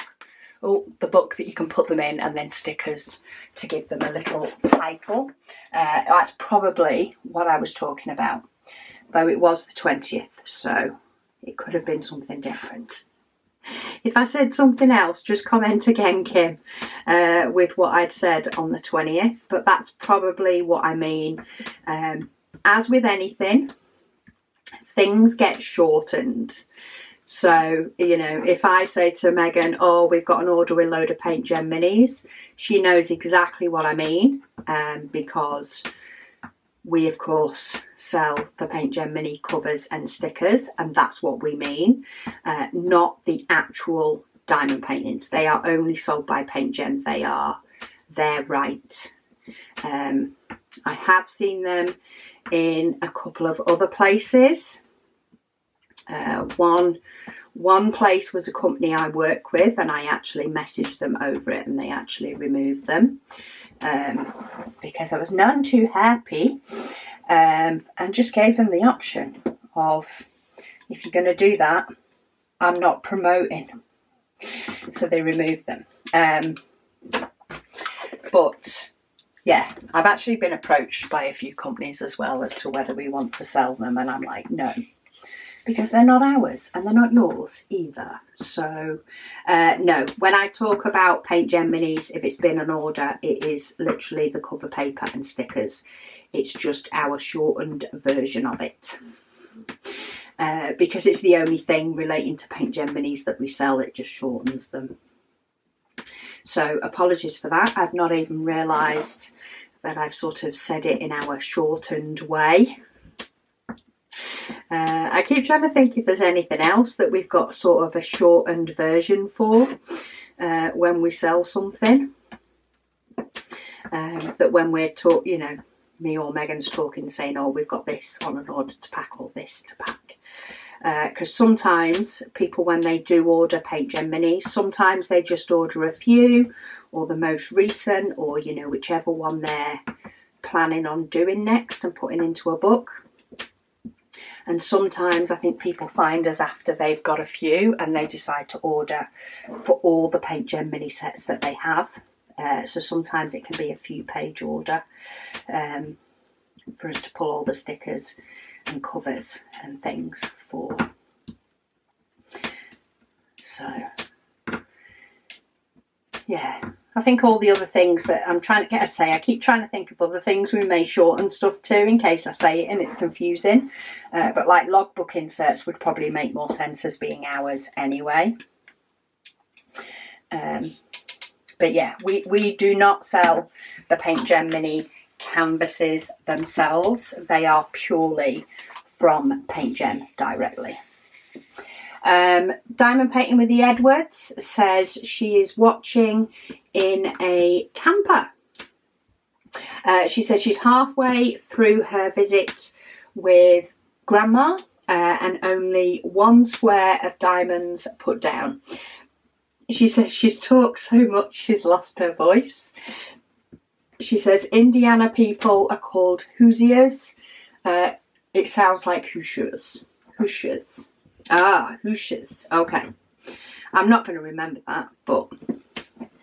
that you can put them in, and then stickers to give them a little title. That's probably what I was talking about, though it was the 20th, so it could have been something different. If I said something else, just comment again, Kim, with what I'd said on the 20th, but that's probably what I mean. As with anything, things get shortened. So, you know, if I say to Megan, oh, we've got an order with a load of Paint Gem minis, she knows exactly what I mean, because we, of course, sell the Paint Gem mini covers and stickers, and that's what we mean, not the actual diamond paintings. They are only sold by Paint Gem. They are their right. I have seen them in a couple of other places. One place was a company I work with, and I actually messaged them over it, and they actually removed them because I was none too happy, and just gave them the option of, if you're going to do that, I'm not promoting. So they removed them. But yeah, I've actually been approached by a few companies as well as to whether we want to sell them, and I'm like, no. Because they're not ours, and they're not yours either. So, no, when I talk about Paint Gem minis, if it's been an order, it is literally the cover paper and stickers. It's just our shortened version of it. Because it's the only thing relating to Paint Gem minis that we sell, it just shortens them. So, apologies for that. I've not even realised that I've sort of said it in our shortened way. I keep trying to think if there's anything else that we've got sort of a shortened version for when we sell something. That when we're you know, me or Megan's talking, saying, oh, we've got this on an order to pack, or this to pack. Because sometimes people, when they do order Paint Gem minis, sometimes they just order a few, or the most recent, or, you know, whichever one they're planning on doing next and putting into a book. And sometimes I think people find us after they've got a few, and they decide to order for all the Paint Gem mini sets that they have. So sometimes it can be a few page order for us to pull all the stickers and covers and things for. So yeah, I think all the other things that I'm trying to I keep trying to think of other things we may shorten stuff to in case I say it and it's confusing. But like logbook inserts would probably make more sense as being ours anyway. But yeah, we do not sell the Paint Gem mini canvases themselves. They are purely from Paint Gem directly. Diamond Painting with the Edwards says she is watching in a camper. She says she's halfway through her visit with Grandma, and only 1 square of diamonds put down. She says she's talked so much she's lost her voice. She says Indiana people are called Hoosiers. It sounds like Hoosiers. Hoosiers. Ah, Hoosiers. Okay. I'm not going to remember that, but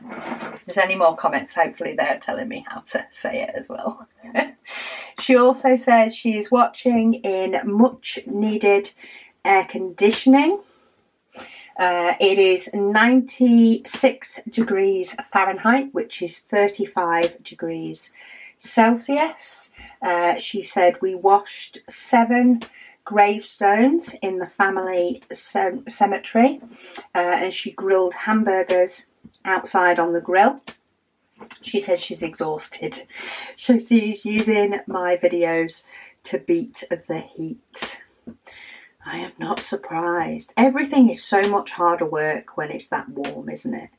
if there's any more comments, hopefully they're telling me how to say it as well. She also says she is watching in much needed air conditioning. It is 96 degrees Fahrenheit, which is 35 degrees Celsius. She said we washed 7 gravestones in the family cemetery, and she grilled hamburgers outside on the grill. She says she's exhausted, so she's using my videos to beat the heat. I am not surprised. Everything is so much harder work when it's that warm, isn't it?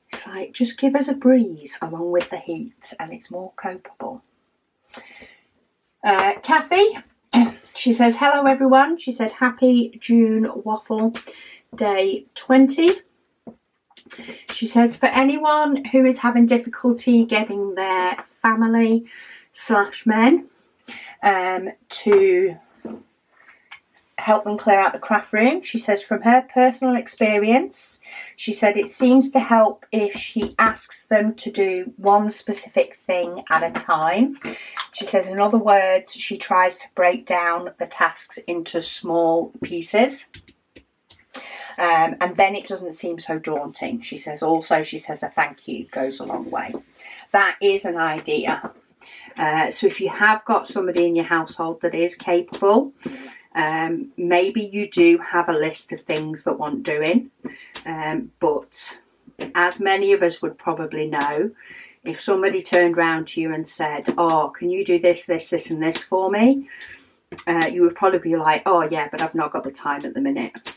It's like, just give us a breeze along with the heat and it's more copable. Kathy, she says, hello everyone. She said, happy June Waffle Day 20. She says, for anyone who is having difficulty getting their family/men to help them clear out the craft room, she says from her personal experience, she said it seems to help if she asks them to do one specific thing at a time. She says, in other words, she tries to break down the tasks into small pieces. And then it doesn't seem so daunting. She says also, she says a thank you goes a long way. That is an idea. So if you have got somebody in your household that is capable, maybe you do have a list of things that want doing. But as many of us would probably know, if somebody turned around to you and said, oh, can you do this, this, this and this for me? You would probably be like, oh yeah, but I've not got the time at the minute.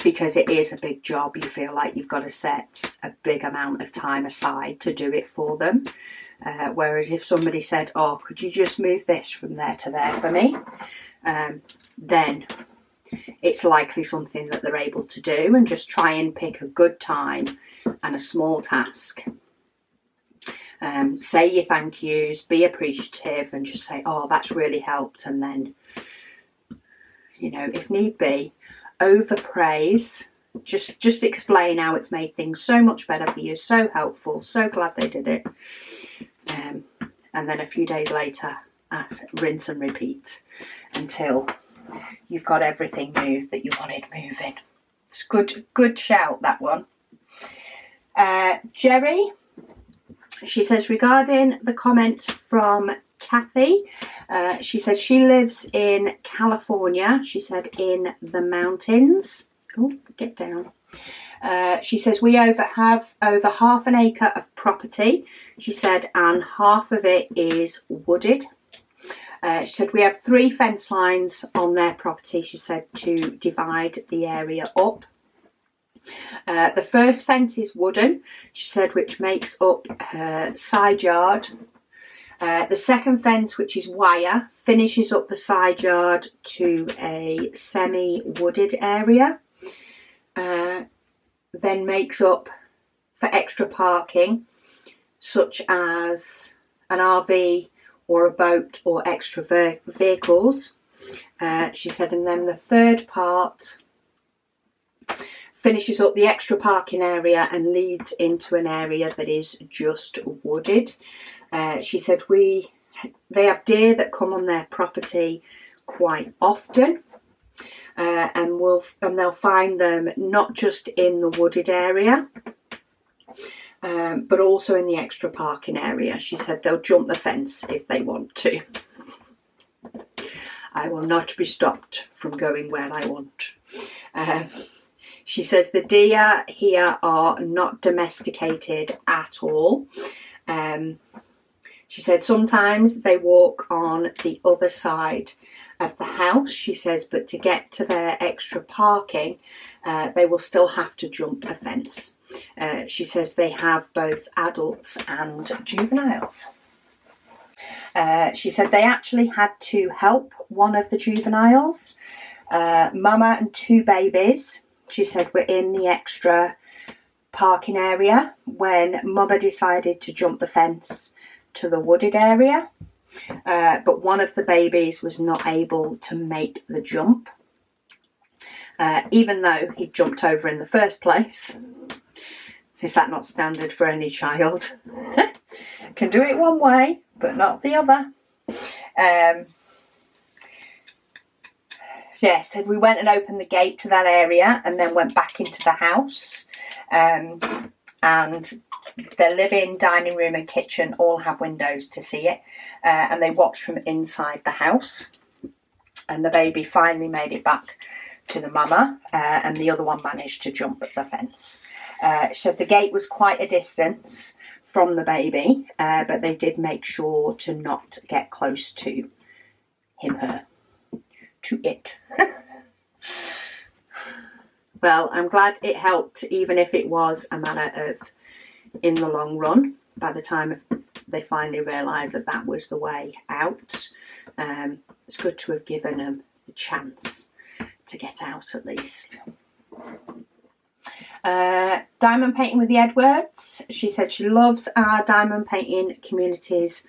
Because it is a big job, you feel like you've got to set a big amount of time aside to do it for them. Whereas if somebody said, oh, could you just move this from there to there for me? Then it's likely something that they're able to do, and just try and pick a good time and a small task. Say your thank yous, be appreciative, and just say, oh, that's really helped. And then, you know, if need be, overpraise, just explain how it's made things so much better for you, so helpful, so glad they did it. And then a few days later, rinse and repeat until you've got everything moved that you wanted moving. It's good shout, that one. Jerry, she says regarding the comment from Kathy, she said she lives in California. She said in the mountains. Oh, get down. She says we have over half an acre of property. She said, and half of it is wooded. She said we have 3 fence lines on their property. She said to divide the area up. The first fence is wooden, she said, which makes up her side yard. The second fence, which is wire, finishes up the side yard to a semi-wooded area. Then makes up for extra parking, such as an RV or a boat or extra vehicles. She said, and then the third part finishes up the extra parking area and leads into an area that is just wooded. She said they have deer that come on their property quite often, and they'll find them not just in the wooded area, but also in the extra parking area. She said they'll jump the fence if they want to. I will not be stopped from going where I want. She says the deer here are not domesticated at all. She said sometimes they walk on the other side of the house, she says, but to get to their extra parking, they will still have to jump a fence. She says they have both adults and juveniles. She said they actually had to help one of the juveniles. Mama and 2 babies, she said, were in the extra parking area when Mama decided to jump the fence to the wooded area. But one of the babies was not able to make the jump, even though he jumped over in the first place. Is that not standard for any child? Can do it one way, but not the other. Yeah, so we went and opened the gate to that area and then went back into the house. And the living, dining room and kitchen all have windows to see it. And they watched from inside the house. And the baby finally made it back to the mama, and the other one managed to jump at the fence. So the gate was quite a distance from the baby, but they did make sure to not get close to it. Well, I'm glad it helped, even if it was a matter of, in the long run, by the time they finally realised that that was the way out. It's good to have given them the chance to get out at least. Diamond painting with the Edwards. She said she loves our diamond painting communities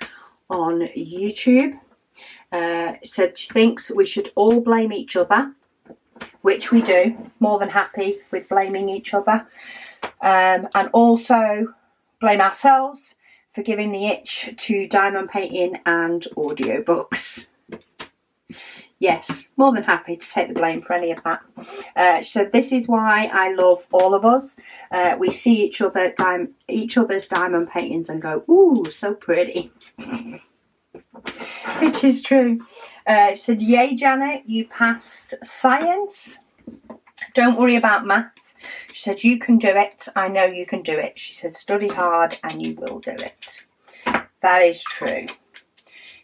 on YouTube. She said she thinks we should all blame each other, which we do. More than happy with blaming each other. And also blame ourselves for giving the itch to diamond painting and audiobooks. Yes, more than happy to take the blame for any of that. So this is why I love all of us. We see each other's diamond paintings and go, ooh, so pretty. Which is true. She said, yay, Janet, you passed science. Don't worry about math. She said, you can do it. I know you can do it. She said, study hard and you will do it. That is true.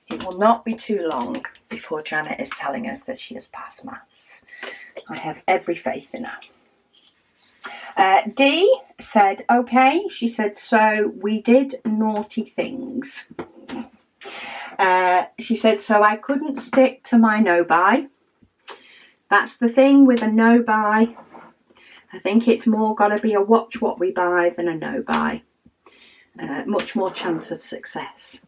It will not be too long before Janet is telling us that she has passed maths. I have every faith in her. Dee said, okay. She said, so we did naughty things. She said, so I couldn't stick to my no-buy. That's the thing with a no-buy. I think it's more got to be a watch what we buy than a no-buy. Much more chance of success.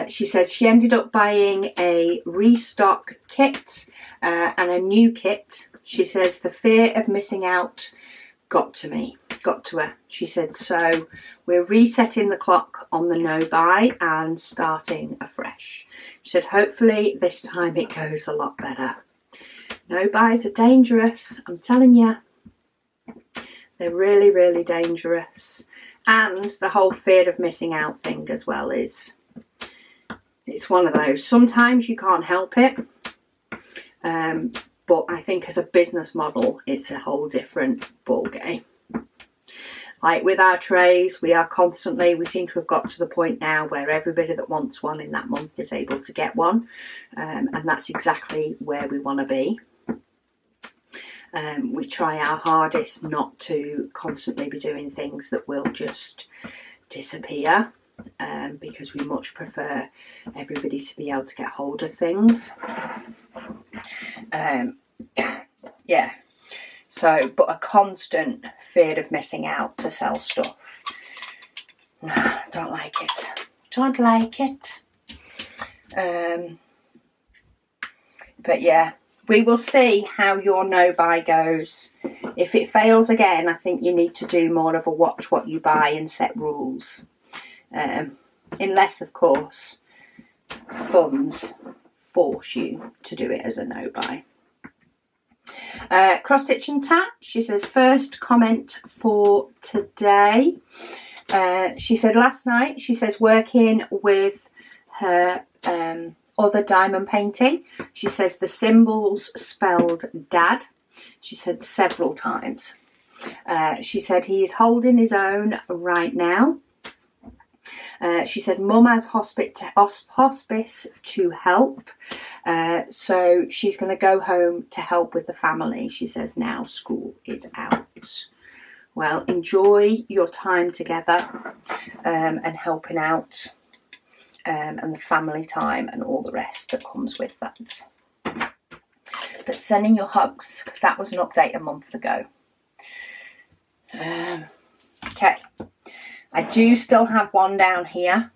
She said she ended up buying a restock kit and a new kit. She says the fear of missing out got to her. She said, so we're resetting the clock on the no-buy and starting afresh. She said, hopefully this time it goes a lot better. No-buys are dangerous, I'm telling you. They're really, really dangerous. And the whole fear of missing out thing as well is, it's one of those. Sometimes you can't help it. But I think as a business model, it's a whole different ball game. Like with our trays, we seem to have got to the point now where everybody that wants one in that month is able to get one. And that's exactly where we want to be. We try our hardest not to constantly be doing things that will just disappear, because we much prefer everybody to be able to get hold of things. Yeah. So, but a constant fear of missing out to sell stuff. Nah, don't like it. Don't like it. But yeah. We will see how your no-buy goes. If it fails again, I think you need to do more of a watch what you buy and set rules. Unless, of course, funds force you to do it as a no-buy. Cross Stitch and Tat, she says, first comment for today. She said last night, she says, working with her other diamond painting, she says the symbols spelled dad. She said several times. She said he is holding his own right now. She said mum has hospice to help, so she's going to go home to help with the family. She says now school is out. Well, enjoy your time together and helping out. and the family time and all the rest that comes with that. But sending your hugs, because that was an update a month ago. Okay, I do still have one down here.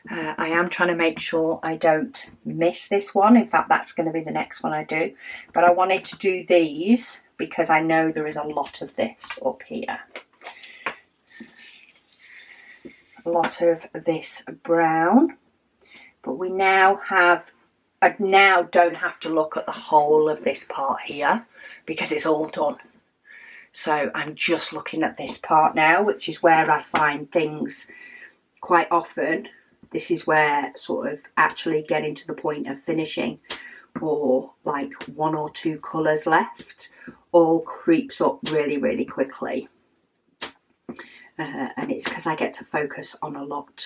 I am trying to make sure I don't miss this one. In fact, that's going to be the next one I do. But I wanted to do these because I know there is a lot of this up here. A lot of this brown. But we now have, I now don't have to look at the whole of this part here because it's all done. So I'm just looking at this part now, which is where I find things quite often. This is where sort of actually getting to the point of finishing, or like 1 or 2 colours left, all creeps up really, really quickly. And it's because I get to focus on a lot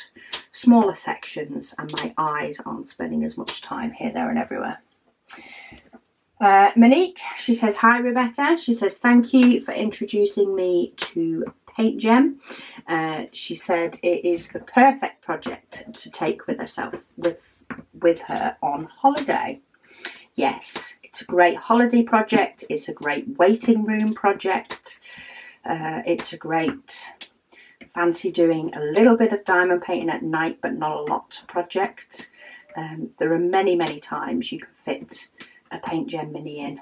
smaller sections and my eyes aren't spending as much time here, there and everywhere. Monique, she says, hi Rebecca. She says, thank you for introducing me to Paint Gem. She said it is the perfect project to take with herself, with her on holiday. Yes, it's a great holiday project. It's a great waiting room project. It's a great fancy doing a little bit of diamond painting at night, but not a lot project. There are many, many times you can fit a Paint Gem mini in,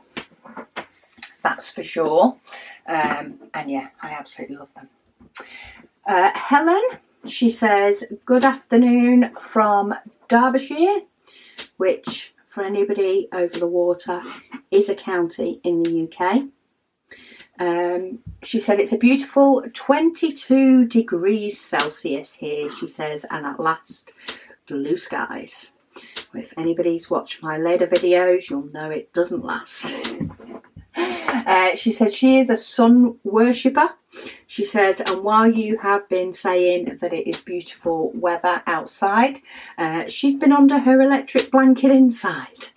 that's for sure. And yeah, I absolutely love them. Helen, she says, good afternoon from Derbyshire, which for anybody over the water is a county in the UK. She said it's a beautiful 22 degrees Celsius here, she says, and at last blue skies. If anybody's watched my later videos, you'll know it doesn't last. She said she is a sun worshipper. She says, and while you have been saying that it is beautiful weather outside, she's been under her electric blanket inside.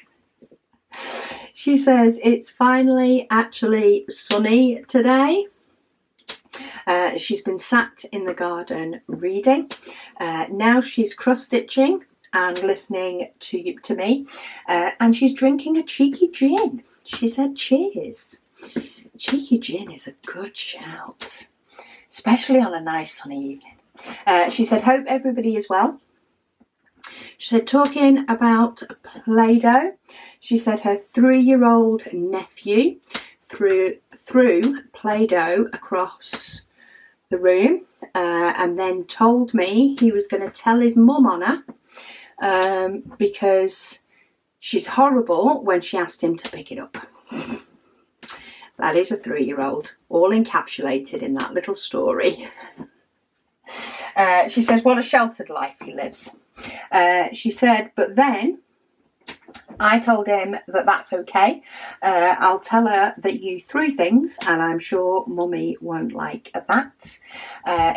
She says it's finally actually sunny today. She's been sat in the garden reading. Now she's cross stitching and listening to me, and she's drinking a cheeky gin. She said cheers. Cheeky gin is a good shout, especially on a nice sunny evening. She said hope everybody is well. She said talking about Play-Doh, she said her 3-year-old nephew threw Play-Doh across the room and then told me he was going to tell his mum on her because she's horrible when she asked him to pick it up. That is a 3-year-old, all encapsulated in that little story. She says, what a sheltered life he lives. She said, but then I told him that that's okay. I'll tell her that you threw things and I'm sure Mummy won't like that.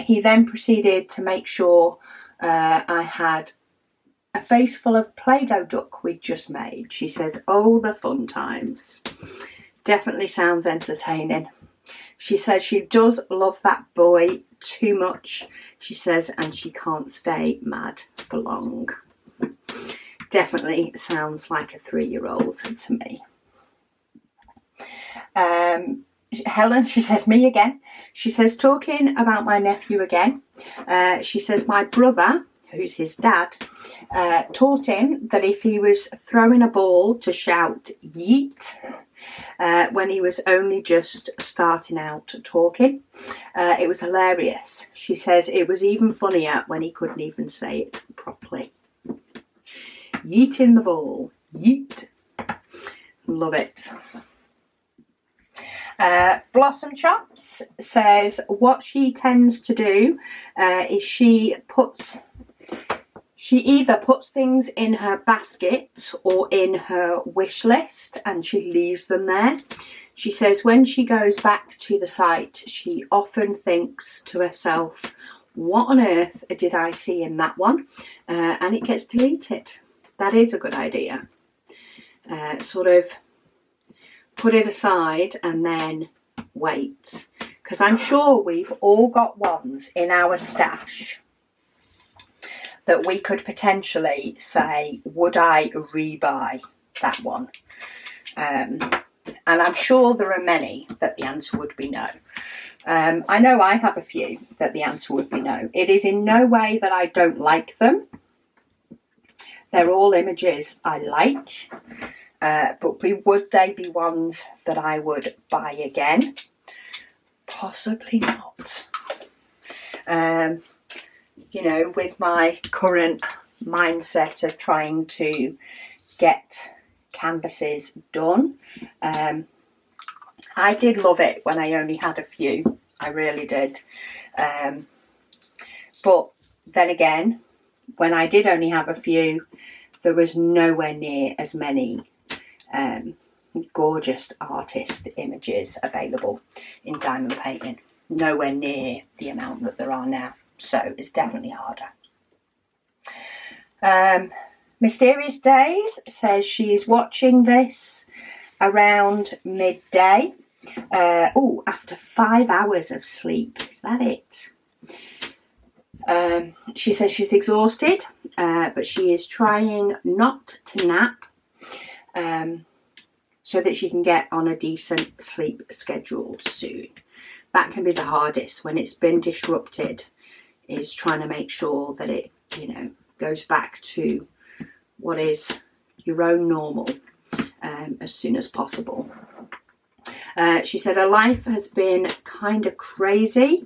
He then proceeded to make sure I had a face full of Play-Doh duck we'd just made. She says, oh, the fun times. Definitely sounds entertaining. She says she does love that boy too much, she says, and she can't stay mad for long. Definitely sounds like a 3-year-old to me. Helen, she says, me again. She says, talking about my nephew again. She says, my brother, who's his dad, taught him that if he was throwing a ball to shout yeet when he was only just starting out talking. It was hilarious. She says it was even funnier when he couldn't even say it properly. Yeet in the ball. Yeet. Love it. Blossom Chops says what she tends to do is she either puts things in her basket or in her wish list and she leaves them there. She says when she goes back to the site, she often thinks to herself, what on earth did I see in that one? And it gets deleted. That is a good idea. Sort of put it aside and then wait. Because I'm sure we've all got ones in our stash that we could potentially say, would I rebuy that one? And I'm sure there are many that the answer would be no. I know I have a few that the answer would be no. It is in no way that I don't like them. They're all images I like, but would they be ones that I would buy again? Possibly not. You know, with my current mindset of trying to get canvases done, I did love it when I only had a few. I really did. But then again, when I did only have a few, there was nowhere near as many gorgeous artist images available in diamond painting. Nowhere near the amount that there are now. So it's definitely harder. Mysterious Days says she's watching this around midday. After 5 hours of sleep. Is that it? She says she's exhausted, but she is trying not to nap so that she can get on a decent sleep schedule soon. That can be the hardest when it's been disrupted, is trying to make sure that it, you know, goes back to what is your own normal as soon as possible. She said her life has been kind of crazy.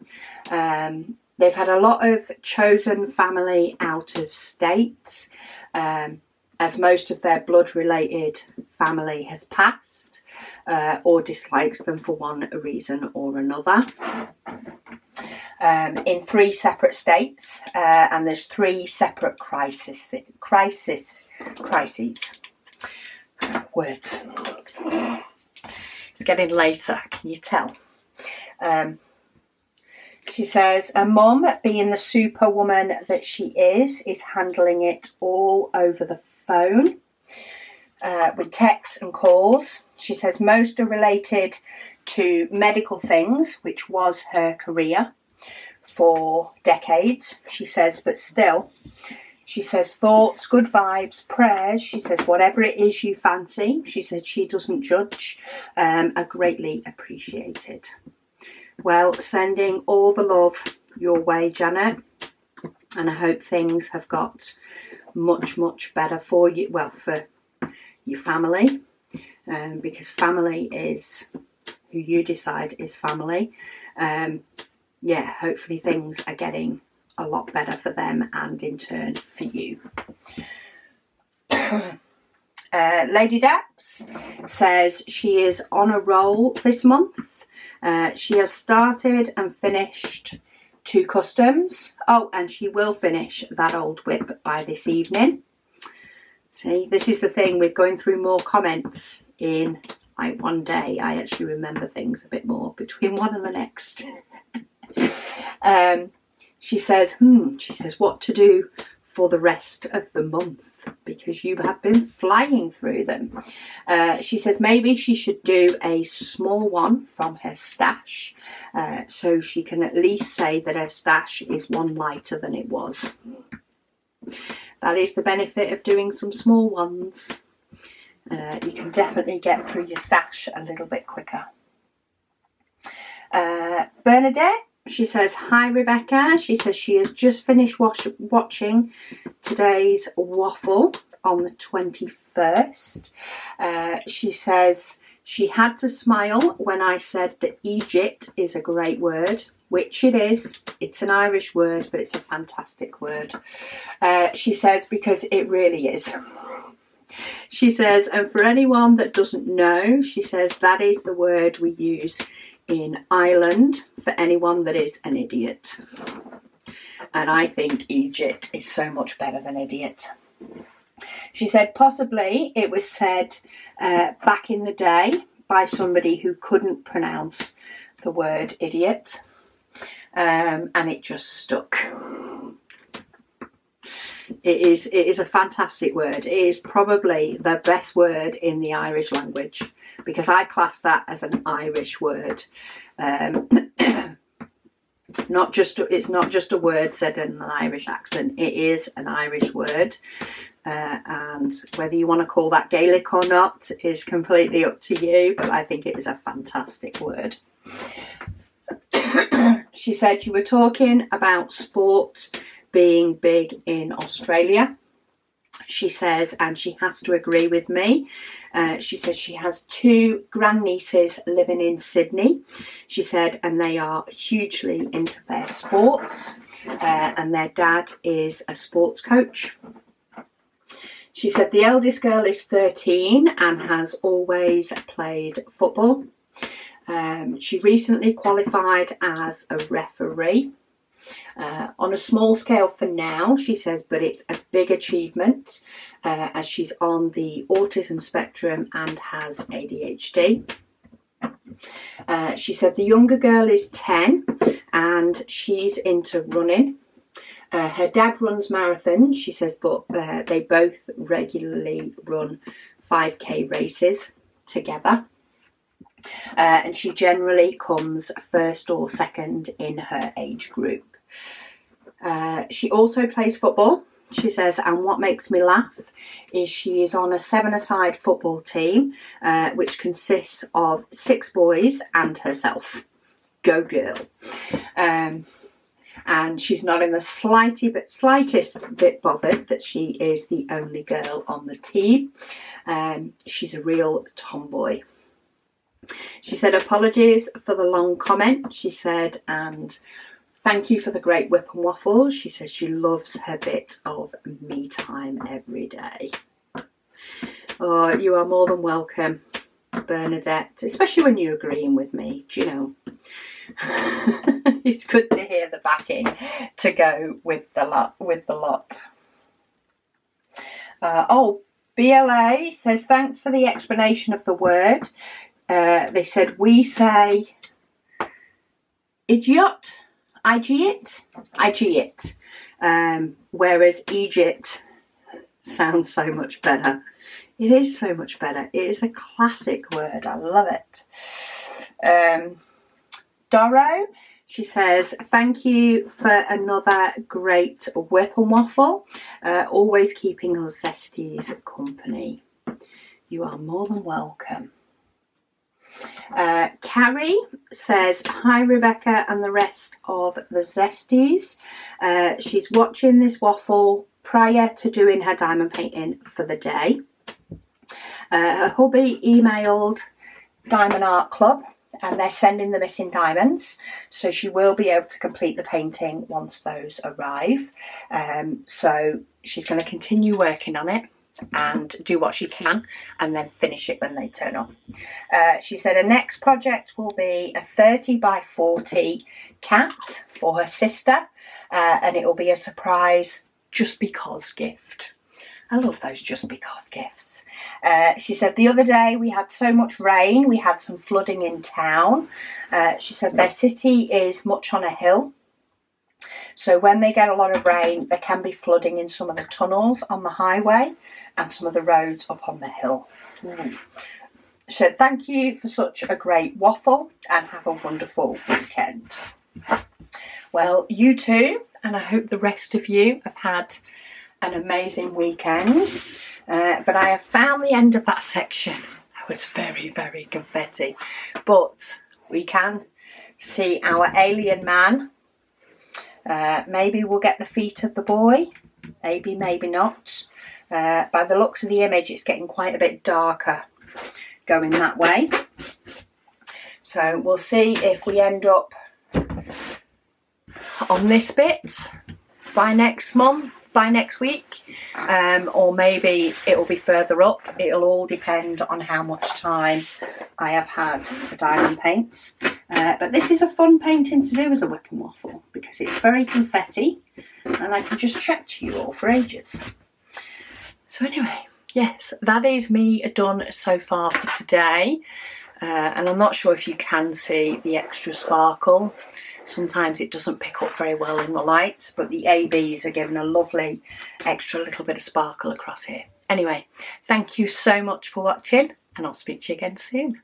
They've had a lot of chosen family out of state, as most of their blood-related family has passed or dislikes them for one reason or another. In 3 separate states, and there's 3 separate crises. Words. It's getting later, can you tell? She says, a mum, being the superwoman that she is handling it all over the phone with texts and calls. She says most are related to medical things, which was her career for decades. She says, but still, she says thoughts, good vibes, prayers. She says whatever it is you fancy. She said she doesn't judge, are greatly appreciated. Well, sending all the love your way, Janet, and I hope things have got much, much better for you, well, for your family, because family is who you decide is family. Yeah, hopefully things are getting a lot better for them and in turn for you. Lady Daps says she is on a roll this month. She has started and finished 2 customs. Oh, and she will finish that old WIP by this evening. See, this is the thing with going through more comments in like one day. I actually remember things a bit more between one and the next. She says what to do for the rest of the month, because you have been flying through them. She says maybe she should do a small one from her stash, so she can at least say that her stash is 1 lighter than it was. That is the benefit of doing some small ones. You can definitely get through your stash a little bit quicker. Bernadette, she says, hi Rebecca. She says she has just finished watching today's Waffle on the 21st. She says she had to smile when I said that Egypt is a great word, which it is. It's an Irish word, but it's a fantastic word. She says, because it really is. She says, and for anyone that doesn't know, she says that is the word we use in Ireland for anyone that is an idiot. And I think Egypt is so much better than idiot. She said possibly it was said back in the day by somebody who couldn't pronounce the word idiot, and it just stuck. It is a fantastic word. It is probably the best word in the Irish language, because I class that as an Irish word. It's not just a word said in an Irish accent. It is an Irish word. And whether you want to call that Gaelic or not is completely up to you, but I think it is a fantastic word. She said you were talking about sport being big in Australia. She says, and she has to agree with me. She says she has 2 grandnieces living in Sydney. She said, and they are hugely into their sports, and their dad is a sports coach. She said the eldest girl is 13 and has always played football. She recently qualified as a referee. On a small scale for now, she says, but it's a big achievement as she's on the autism spectrum and has ADHD. She said the younger girl is 10 and she's into running. Her dad runs marathons, she says, but they both regularly run 5k races together. And she generally comes first or second in her age group. She also plays football, she says, and what makes me laugh is she is on a 7-a-side football team, which consists of 6 boys and herself. Go girl. And she's not in the slightest bit bothered that she is the only girl on the team. She's a real tomboy. She said apologies for the long comment, she said, and thank you for the great WIP and Waffles. She says she loves her bit of me time every day. Oh, you are more than welcome, Bernadette, especially when you're agreeing with me, do you know. It's good to hear the backing to go with the lot. BLA says thanks for the explanation of the word. They said we say idiot, igiot, whereas Egypt sounds so much better. It is so much better. It is a classic word. I love it. Doro, she says, thank you for another great WIP and Waffle. Always keeping us zesties company. You are more than welcome. Carrie says, hi Rebecca and the rest of the zesties. She's watching this waffle prior to doing her diamond painting for the day. Her hubby emailed Diamond Art Club and they're sending the missing diamonds, so she will be able to complete the painting once those arrive. So she's going to continue working on it and do what she can and then finish it when they turn up. She said her next project will be a 30 by 40 cat for her sister, and it will be a surprise just because gift. I love those just because gifts. She said the other day we had so much rain, we had some flooding in town. She said their city is much on a hill, so when they get a lot of rain there can be flooding in some of the tunnels on the highway and some of the roads up on the hill. So thank you for such a great waffle and have a wonderful weekend. Well, you too, and I hope the rest of you have had an amazing weekend. But I have found the end of that section. That was very, very confetti. But we can see our alien man. Maybe we'll get the feet of the boy. Maybe, maybe not. By the looks of the image, it's getting quite a bit darker going that way. So we'll see if we end up on this bit by next month, by next week, or maybe it will be further up. It'll all depend on how much time I have had to diamond paint. But this is a fun painting to do as a WIP and Waffle because it's very confetti and I can just chat to you all for ages. So anyway, yes, that is me done so far for today. And I'm not sure if you can see the extra sparkle. Sometimes it doesn't pick up very well in the lights, but the ABs are giving a lovely extra little bit of sparkle across here. Anyway, thank you so much for watching and I'll speak to you again soon.